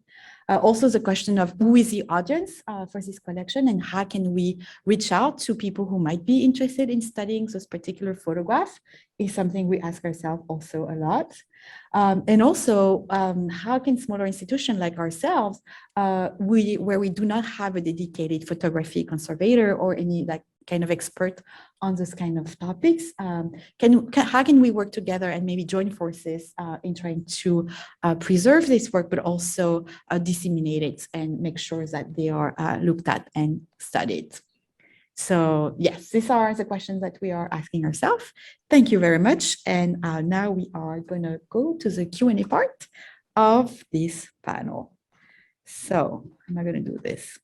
Also, the question of who is the audience for this collection and how can we reach out to people who might be interested in studying those particular photographs is something we ask ourselves also a lot. And also, how can smaller institutions like ourselves, where we do not have a dedicated photography conservator or any like kind of expert on this kind of topics, how can we work together and maybe join forces in trying to preserve this work, but also disseminate it and make sure that they are looked at and studied. So yes, these are the questions that we are asking ourselves. Thank you very much. And now we are going to go to the Q&A part of this panel. So I'm not going to do this.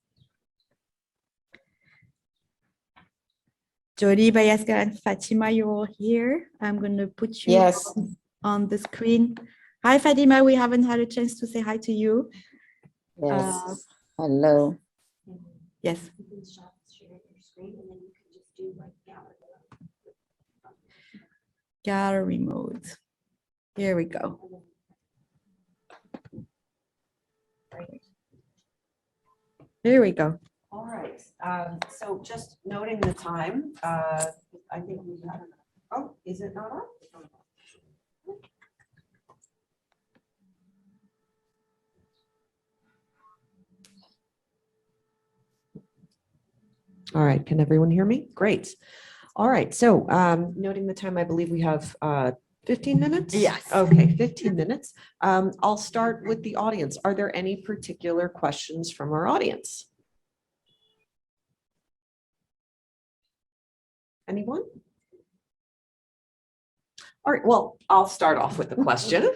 Jody, Bayaska, and Fatima, you're all here. I'm going to put you on the screen. Hi, Fatima. We haven't had a chance to say hi to you. Yes. Hello. Yes. Gallery mode. Here we go. There we go. All right, so just noting the time, I think we got, oh, is it not on? All right, can everyone hear me? Great. All right, so noting the time, I believe we have 15 minutes? Yes. Okay, 15 minutes. I'll start with the audience. Are there any particular questions from our audience? Anyone? All right, well, I'll start off with a question.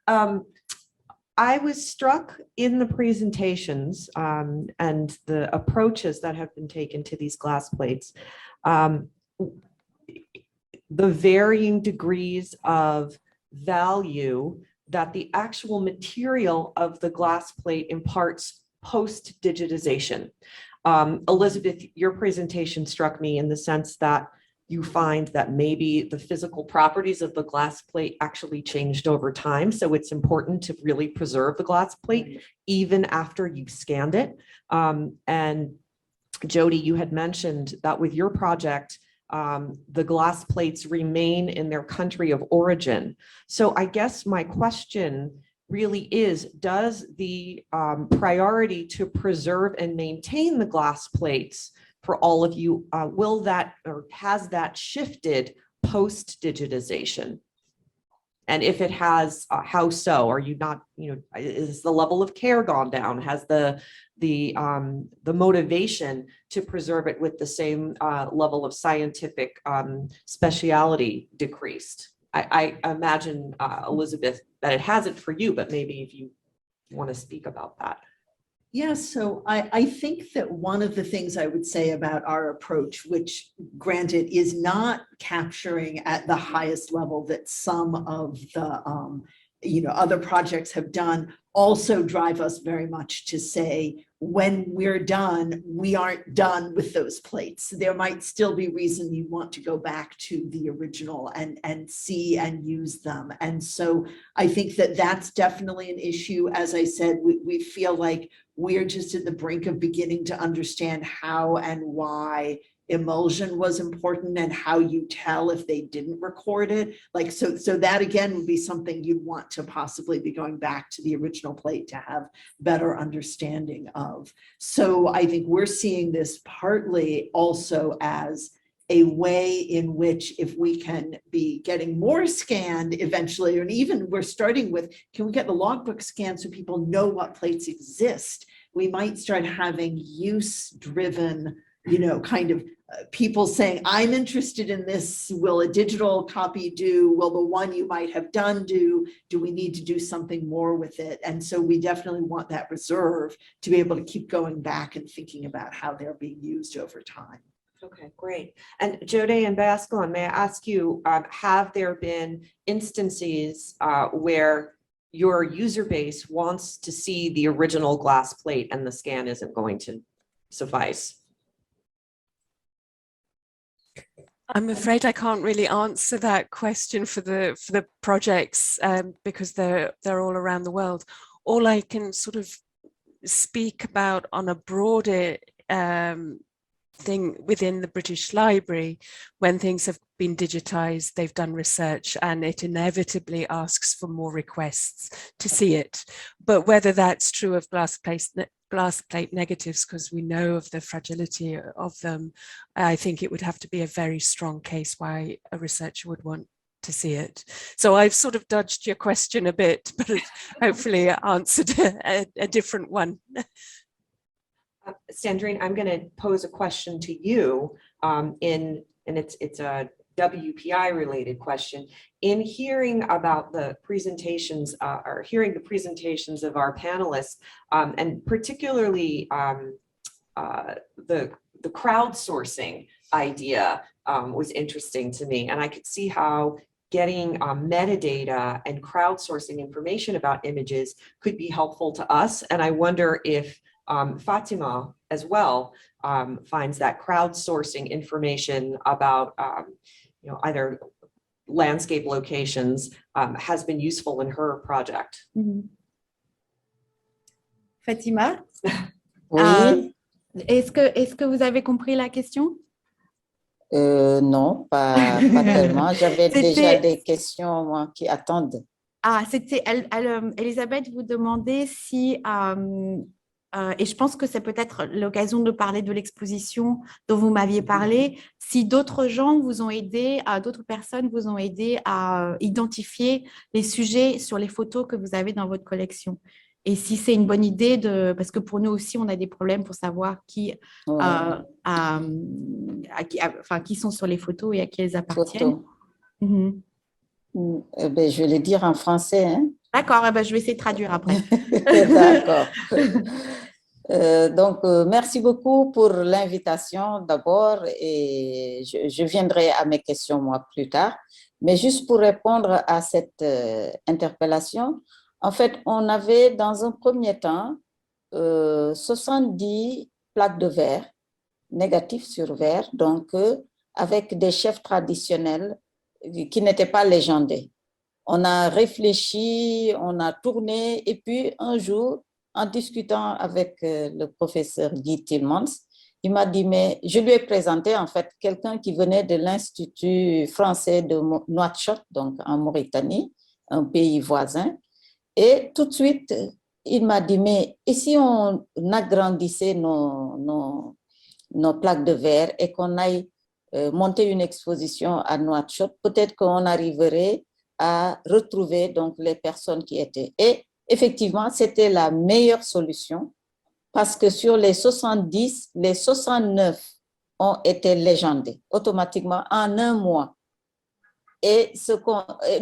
I was struck in the presentations and the approaches that have been taken to these glass plates, the varying degrees of value that the actual material of the glass plate imparts post-digitization. Elizabeth, your presentation struck me in the sense that you find that maybe the physical properties of the glass plate actually changed over time. So it's important to really preserve the glass plate even after you've scanned it. And Jody, you had mentioned that with your project, the glass plates remain in their country of origin. So I guess my question really is, does the priority to preserve and maintain the glass plates for all of you, will that, or has that shifted post-digitization? And if it has, how so? Are you not, is the level of care gone down? Has the motivation to preserve it with the same level of scientific speciality decreased? I imagine, Elizabeth, that it hasn't for you, but maybe if you want to speak about that. Yeah, so I think that one of the things I would say about our approach, which granted is not capturing at the highest level that some of the other projects have done, also drive us very much to say, when we're done, we aren't done with those plates. There might still be reason you want to go back to the original and see and use them. And so I think that that's definitely an issue. As I said, we feel like we're just at the brink of beginning to understand how and why emulsion was important and how you tell if they didn't record it. Like, so that again would be something you'd want to possibly be going back to the original plate to have better understanding of. So I think we're seeing this partly also as a way in which, if we can be getting more scanned eventually, and even we're starting with, can we get the logbook scanned so people know what plates exist? We might start having use-driven, kind of people saying, I'm interested in this. Will a digital copy do? Will the one you might have done do? Do we need to do something more with it? And so we definitely want that reserve to be able to keep going back and thinking about how they're being used over time. Okay, great. And Jody and Bascom, may I ask you, have there been instances where your user base wants to see the original glass plate and the scan isn't going to suffice? I'm afraid I can't really answer that question for the projects because they're all around the world. All I can sort of speak about on a broader thing within the British Library, when things have been digitized, they've done research and it inevitably asks for more requests to see it. But whether that's true of glass plate negatives, because we know of the fragility of them, I think it would have to be a very strong case why a researcher would want to see it. So I've sort of dodged your question a bit, but hopefully answered a different one. Sandrine, I'm going to pose a question to you and it's a WPI related question. In hearing about the presentations or hearing the presentations of our panelists and particularly the crowdsourcing idea was interesting to me, and I could see how getting metadata and crowdsourcing information about images could be helpful to us. And I wonder if Fatima as well finds that crowdsourcing information about either landscape locations has been useful in her project. Fatima, Oui, est-ce que vous avez compris la question? non, pas tellement. J'avais C'était- déjà des questions, moi, qui attendent. Ah, c'était Elisabeth vous demandait si, et je pense que c'est peut-être l'occasion de parler de l'exposition dont vous m'aviez parlé, si d'autres gens vous ont aidé, d'autres personnes vous ont aidé à identifier les sujets sur les photos que vous avez dans votre collection. Et si c'est une bonne idée parce que pour nous aussi, on a des problèmes pour savoir qui sont sur les photos et à qui elles appartiennent. Photos. Ben, je vais le dire en français. Hein? D'accord, je vais essayer de traduire après. D'accord. Donc, merci beaucoup pour l'invitation d'abord et je viendrai à mes questions moi plus tard. Mais juste pour répondre à cette interpellation, en fait, on avait dans un premier temps 70 plaques de verre, négatifs sur verre, donc avec des chefs traditionnels qui n'étaient pas légendés. On a réfléchi, on a tourné, et puis un jour, en discutant avec le professeur Guy Tillmans, il m'a dit, mais je lui ai présenté en fait quelqu'un qui venait de l'Institut français de Nouakchott, donc en Mauritanie, un pays voisin, et tout de suite, il m'a dit, mais et si on agrandissait nos plaques de verre et qu'on aille monter une exposition à Nouakchott, peut-être qu'on arriverait à retrouver donc les personnes qui étaient. Et effectivement, c'était la meilleure solution parce que sur les 70, les 69 ont été légendés automatiquement en un mois. Et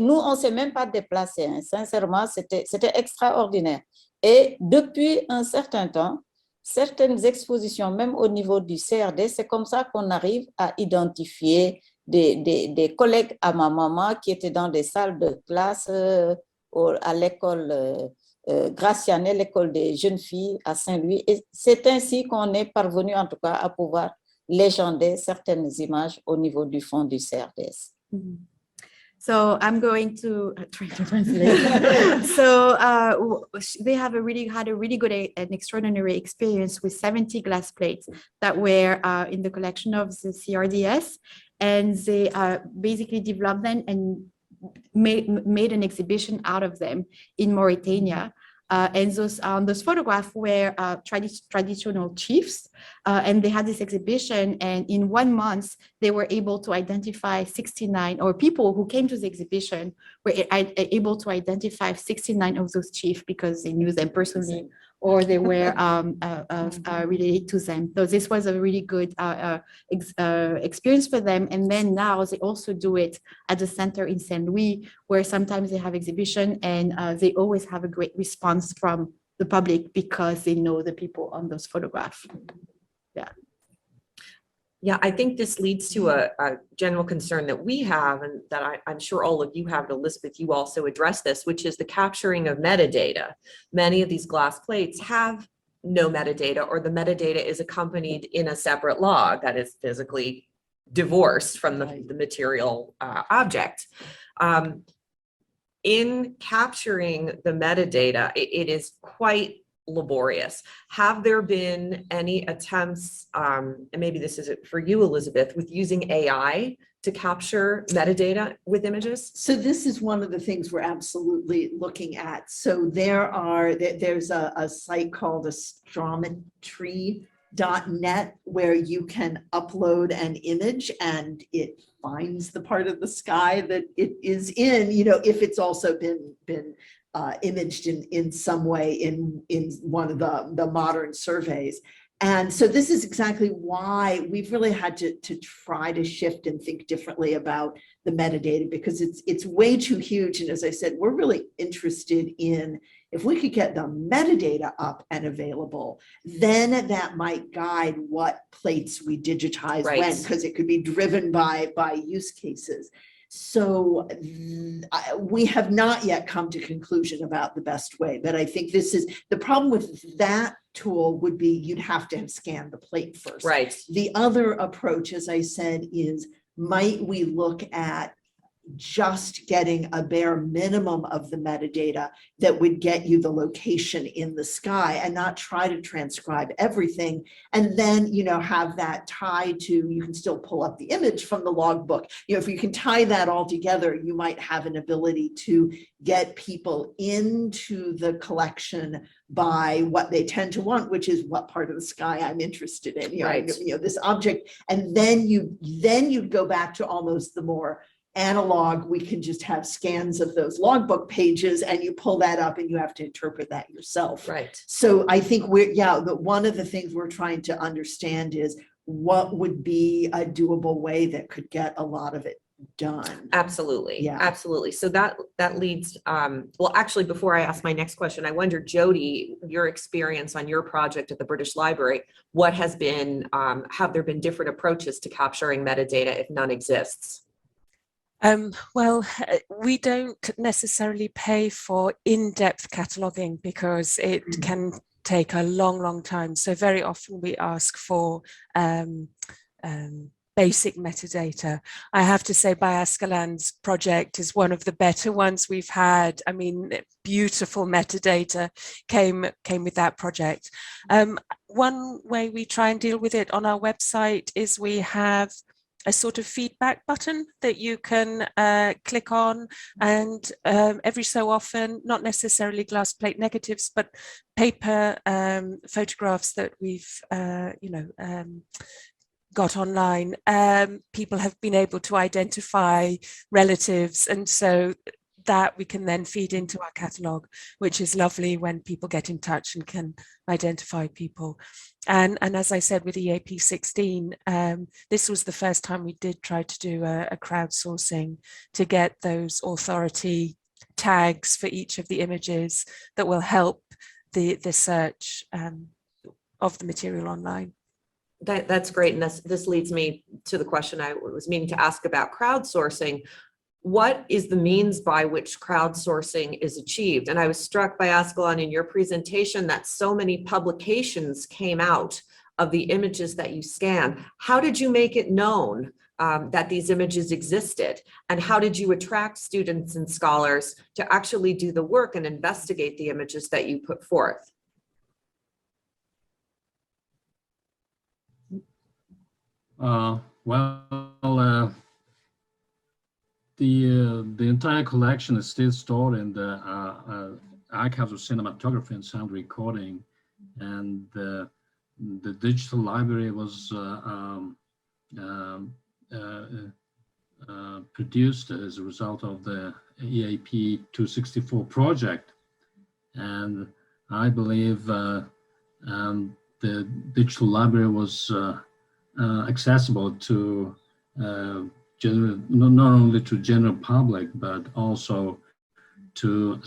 nous, on ne s'est même pas déplacé. Hein. Sincèrement, c'était extraordinaire. Et depuis un certain temps, certaines expositions, même au niveau du CRD, c'est comme ça qu'on arrive à identifier des collègues à ma maman qui étaient dans des salles de classe à l'école Graciane, l'école des jeunes filles à Saint-Louis. Et c'est ainsi qu'on est parvenu en tout cas à pouvoir légender certaines images au niveau du fond du CRDS. So I'm going to try to translate. So they have had a really good and extraordinary experience with 70 glass plates that were in the collection of the CRDS, and they basically developed them and made an exhibition out of them in Mauritania. And those photographs were traditional chiefs, and they had this exhibition, and in 1 month, they were able to identify 69, or people who came to the exhibition were able to identify 69 of those chiefs because they knew them personally, or they were related to them. So this was a really good experience for them. And then now they also do it at the center in Saint Louis, where sometimes they have exhibition and they always have a great response from the public because they know the people on those photographs. Yeah. Yeah, I think this leads to a general concern that we have, and that I'm sure all of you have, and Elizabeth, you also address this, which is the capturing of metadata. Many of these glass plates have no metadata, or the metadata is accompanied in a separate log that is physically divorced from Right. the material object. In capturing the metadata, it is quite laborious. Have there been any attempts, and maybe this is for you, Elizabeth, with using AI to capture metadata with images? So this is one of the things we're absolutely looking at. So there's a site called astrometry.net where you can upload an image and it finds the part of the sky that it is in, if it's also been imaged in some way in one of the modern surveys. And so this is exactly why we've really had to try to shift and think differently about the metadata, because it's way too huge. And as I said, we're really interested in, if we could get the metadata up and available, then that might guide what plates we digitize Right. when, because it could be driven by use cases. So we have not yet come to conclusion about the best way, but I think this is the problem with that tool would be you'd have to have scanned the plate first. Right. The other approach, as I said, is might we look at just getting a bare minimum of the metadata that would get you the location in the sky and not try to transcribe everything. And then, have that tied to, you can still pull up the image from the logbook. If you can tie that all together, you might have an ability to get people into the collection by what they tend to want, which is what part of the sky I'm interested in, Right. This object. And then you'd go back to almost the more analog, we can just have scans of those logbook pages and you pull that up and you have to interpret that yourself. Right. So I think one of the things we're trying to understand is what would be a doable way that could get a lot of it done. Absolutely. Yeah. Absolutely. So that leads, well, actually, before I ask my next question, I wonder, Jody, your experience on your project at the British Library, what has been, have there been different approaches to capturing metadata if none exists? Well, we don't necessarily pay for in-depth cataloging because it can take a long time. So very often we ask for basic metadata. I have to say Bayascaland's project is one of the better ones we've had. I mean, beautiful metadata came with that project. One way we try and deal with it on our website is we have a sort of feedback button that you can click on, and every so often, not necessarily glass plate negatives, but paper photographs that we've got online, people have been able to identify relatives, and so that we can then feed into our catalogue, which is lovely when people get in touch and can identify people. And as I said with EAP 16, this was the first time we did try to do a crowdsourcing to get those authority tags for each of the images that will help the search of the material online. That's great. And this leads me to the question I was meaning to ask about crowdsourcing. What is the means by which crowdsourcing is achieved? And I was struck by Ascalon in your presentation that so many publications came out of the images that you scanned. How did you make it known that these images existed? And how did you attract students and scholars to actually do the work and investigate the images that you put forth? The entire collection is still stored in the archives of cinematography and sound recording, and the digital library was produced as a result of the EAP 264 project, and I believe the digital library was accessible to not only to general public, but also to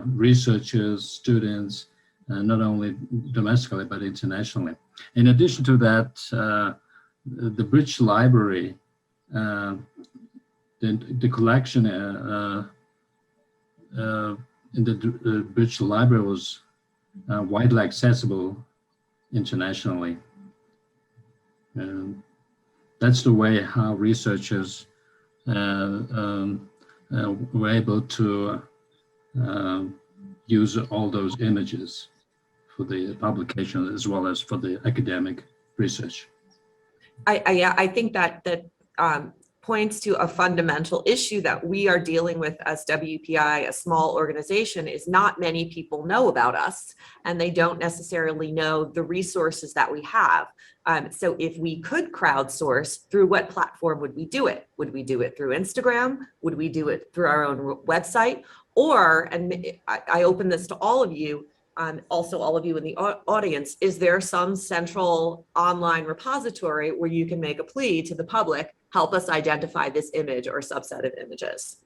researchers, students, not only domestically, but internationally. In addition to that, the British Library, the collection in the British Library was widely accessible internationally. that's the way how researchers were able to use all those images for the publication as well as for the academic research. I think that points to a fundamental issue that we are dealing with as WPI, a small organization, is not many people know about us, and they don't necessarily know the resources that we have. So if we could crowdsource, through what platform would we do it? Would we do it through Instagram? Would we do it through our own website? Or, and I open this to all of you, also all of you in the audience, is there some central online repository where you can make a plea to the public, help us identify this image or subset of images?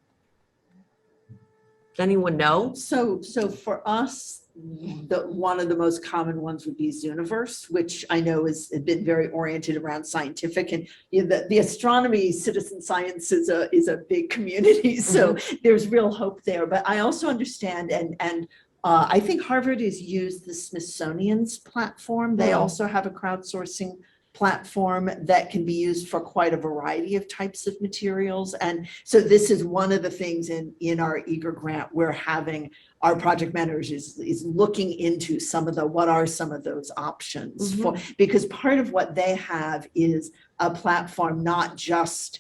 Does anyone know? So for us, one of the most common ones would be Zooniverse, which I know has been very oriented around scientific, and the astronomy citizen science is a big community. So there's real hope there. But I also understand, and I think Harvard has used the Smithsonian's platform. They also have a crowdsourcing platform that can be used for quite a variety of types of materials. And so this is one of the things in our eager grant we're having our project managers is looking into what are some of those options for, because part of what they have is a platform, not just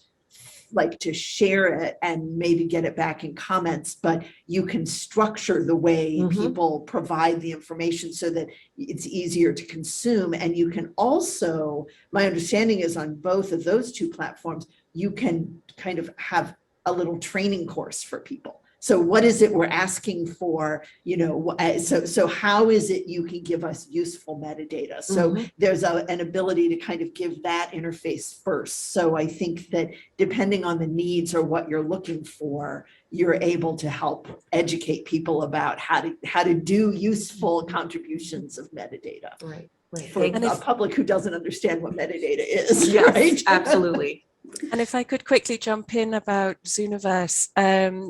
like to share it and maybe get it back in comments, but you can structure the way people provide the information so that it's easier to consume. And you can also, my understanding is on both of those two platforms, you can kind of have a little training course for people. So what is it we're asking for, so how is it you can give us useful metadata? So there's an ability to kind of give that interface first. So I think that depending on the needs or what you're looking for, you're able to help educate people about how to do useful contributions of metadata. Right. For a public who doesn't understand what metadata is. Yes, right? Absolutely. And if I could quickly jump in about Zooniverse,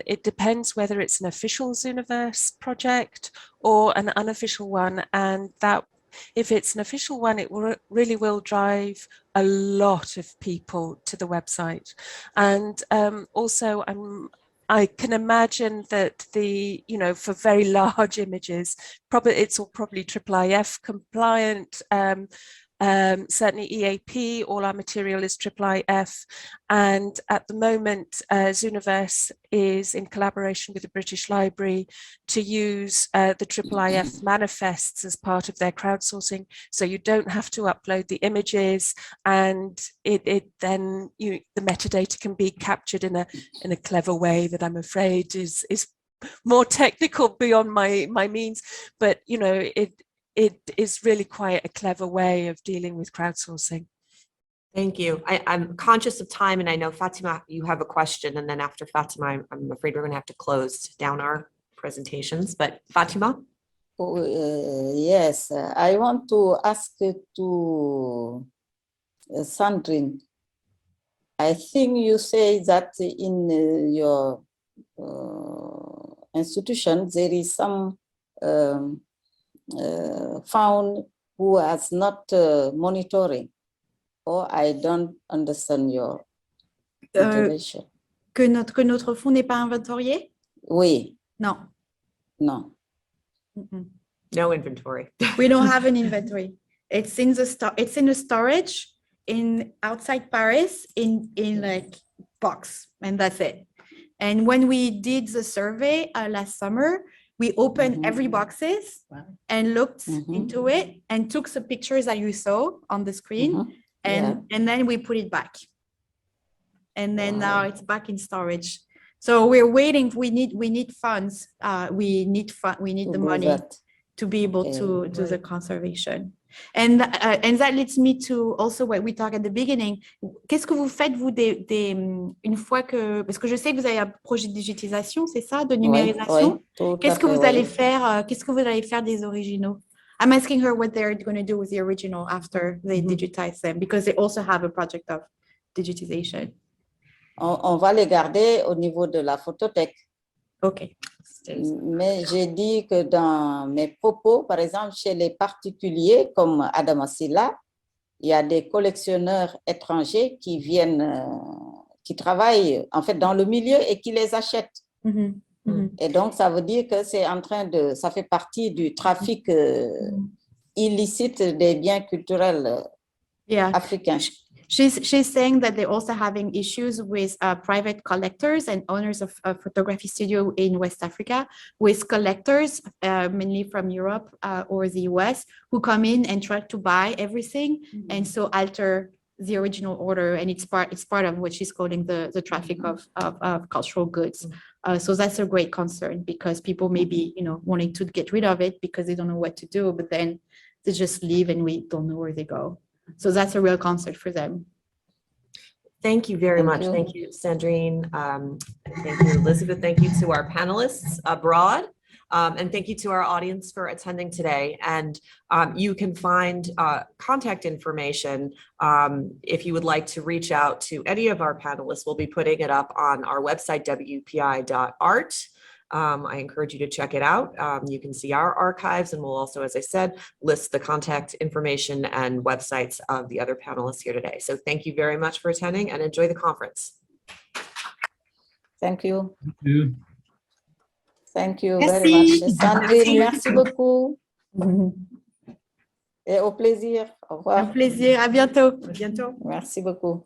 it depends whether it's an official Zooniverse project or an unofficial one. And that if it's an official one, it really will drive a lot of people to the website. And also I can imagine that for very large images, it's all probably IIIF compliant. Certainly EAP, all our material is IIIF, and at the moment Zooniverse is in collaboration with the British Library to use the IIIF manifests as part of their crowdsourcing, so you don't have to upload the images, and then the metadata can be captured in a clever way that I'm afraid is more technical beyond my means, but it is really quite a clever way of dealing with crowdsourcing. Thank you. I'm conscious of time, and I know Fatima, you have a question, and then after Fatima, I'm afraid we're going to have to close down our presentations, but Fatima? Yes, I want to ask to Sandrine. I think you say that in your institution, there is some found who has not monitoring, or I don't understand your intervention. Que notre fonds n'est pas inventorié? Oui. Non. No. No inventory. We don't have an inventory. It's in the storage outside Paris in like box, and that's it. And when we did the survey last summer, we opened every boxes and looked into it and took some pictures that you saw on the screen, and then we put it back. And then now it's back in storage. So we're waiting. We need funds. We need the money to be able to do the conservation. And that leads me to also what we talked at the beginning. Qu'est-ce que vous faites, vous, une fois que, parce que je sais que vous avez un projet de digitalisation, c'est ça, de numérisation? Qu'est-ce que vous allez faire? Qu'est-ce que vous allez faire des originaux? I'm asking her what they're going to do with the original after they digitize them, because they also have a project of digitization. On va les garder au niveau de la photothèque. OK. Mais j'ai dit que dans mes propos, par exemple, chez les particuliers comme Adamasila, il y a des collectionneurs étrangers qui viennent, qui travaillent en fait dans le milieu et qui les achètent. Et donc, ça veut dire que c'est en train de, ça fait partie du trafic illicite des biens culturels africains. She's saying that they're also having issues with private collectors and owners of photography studio in West Africa, with collectors, mainly from Europe or the US, who come in and try to buy everything and so alter the original order. And it's part of what she's calling the traffic of cultural goods. So that's a great concern because people may be, wanting to get rid of it because they don't know what to do, but then they just leave and we don't know where they go. So that's a real concern for them. Thank you very much. Thank you, Sandrine. Thank you, Elizabeth. Thank you to our panelists abroad. And thank you to our audience for attending today. And you can find contact information if you would like to reach out to any of our panelists. We'll be putting it up on our website, wpi.art. I encourage you to check it out. You can see our archives, and we'll also, as I said, list the contact information and websites of the other panelists here today. So thank you very much for attending and enjoy the conference. Thank you. Thank you. Thank you very much. Sandrine, merci beaucoup. Et au plaisir. Au revoir. Un plaisir. À bientôt. À bientôt. Merci beaucoup.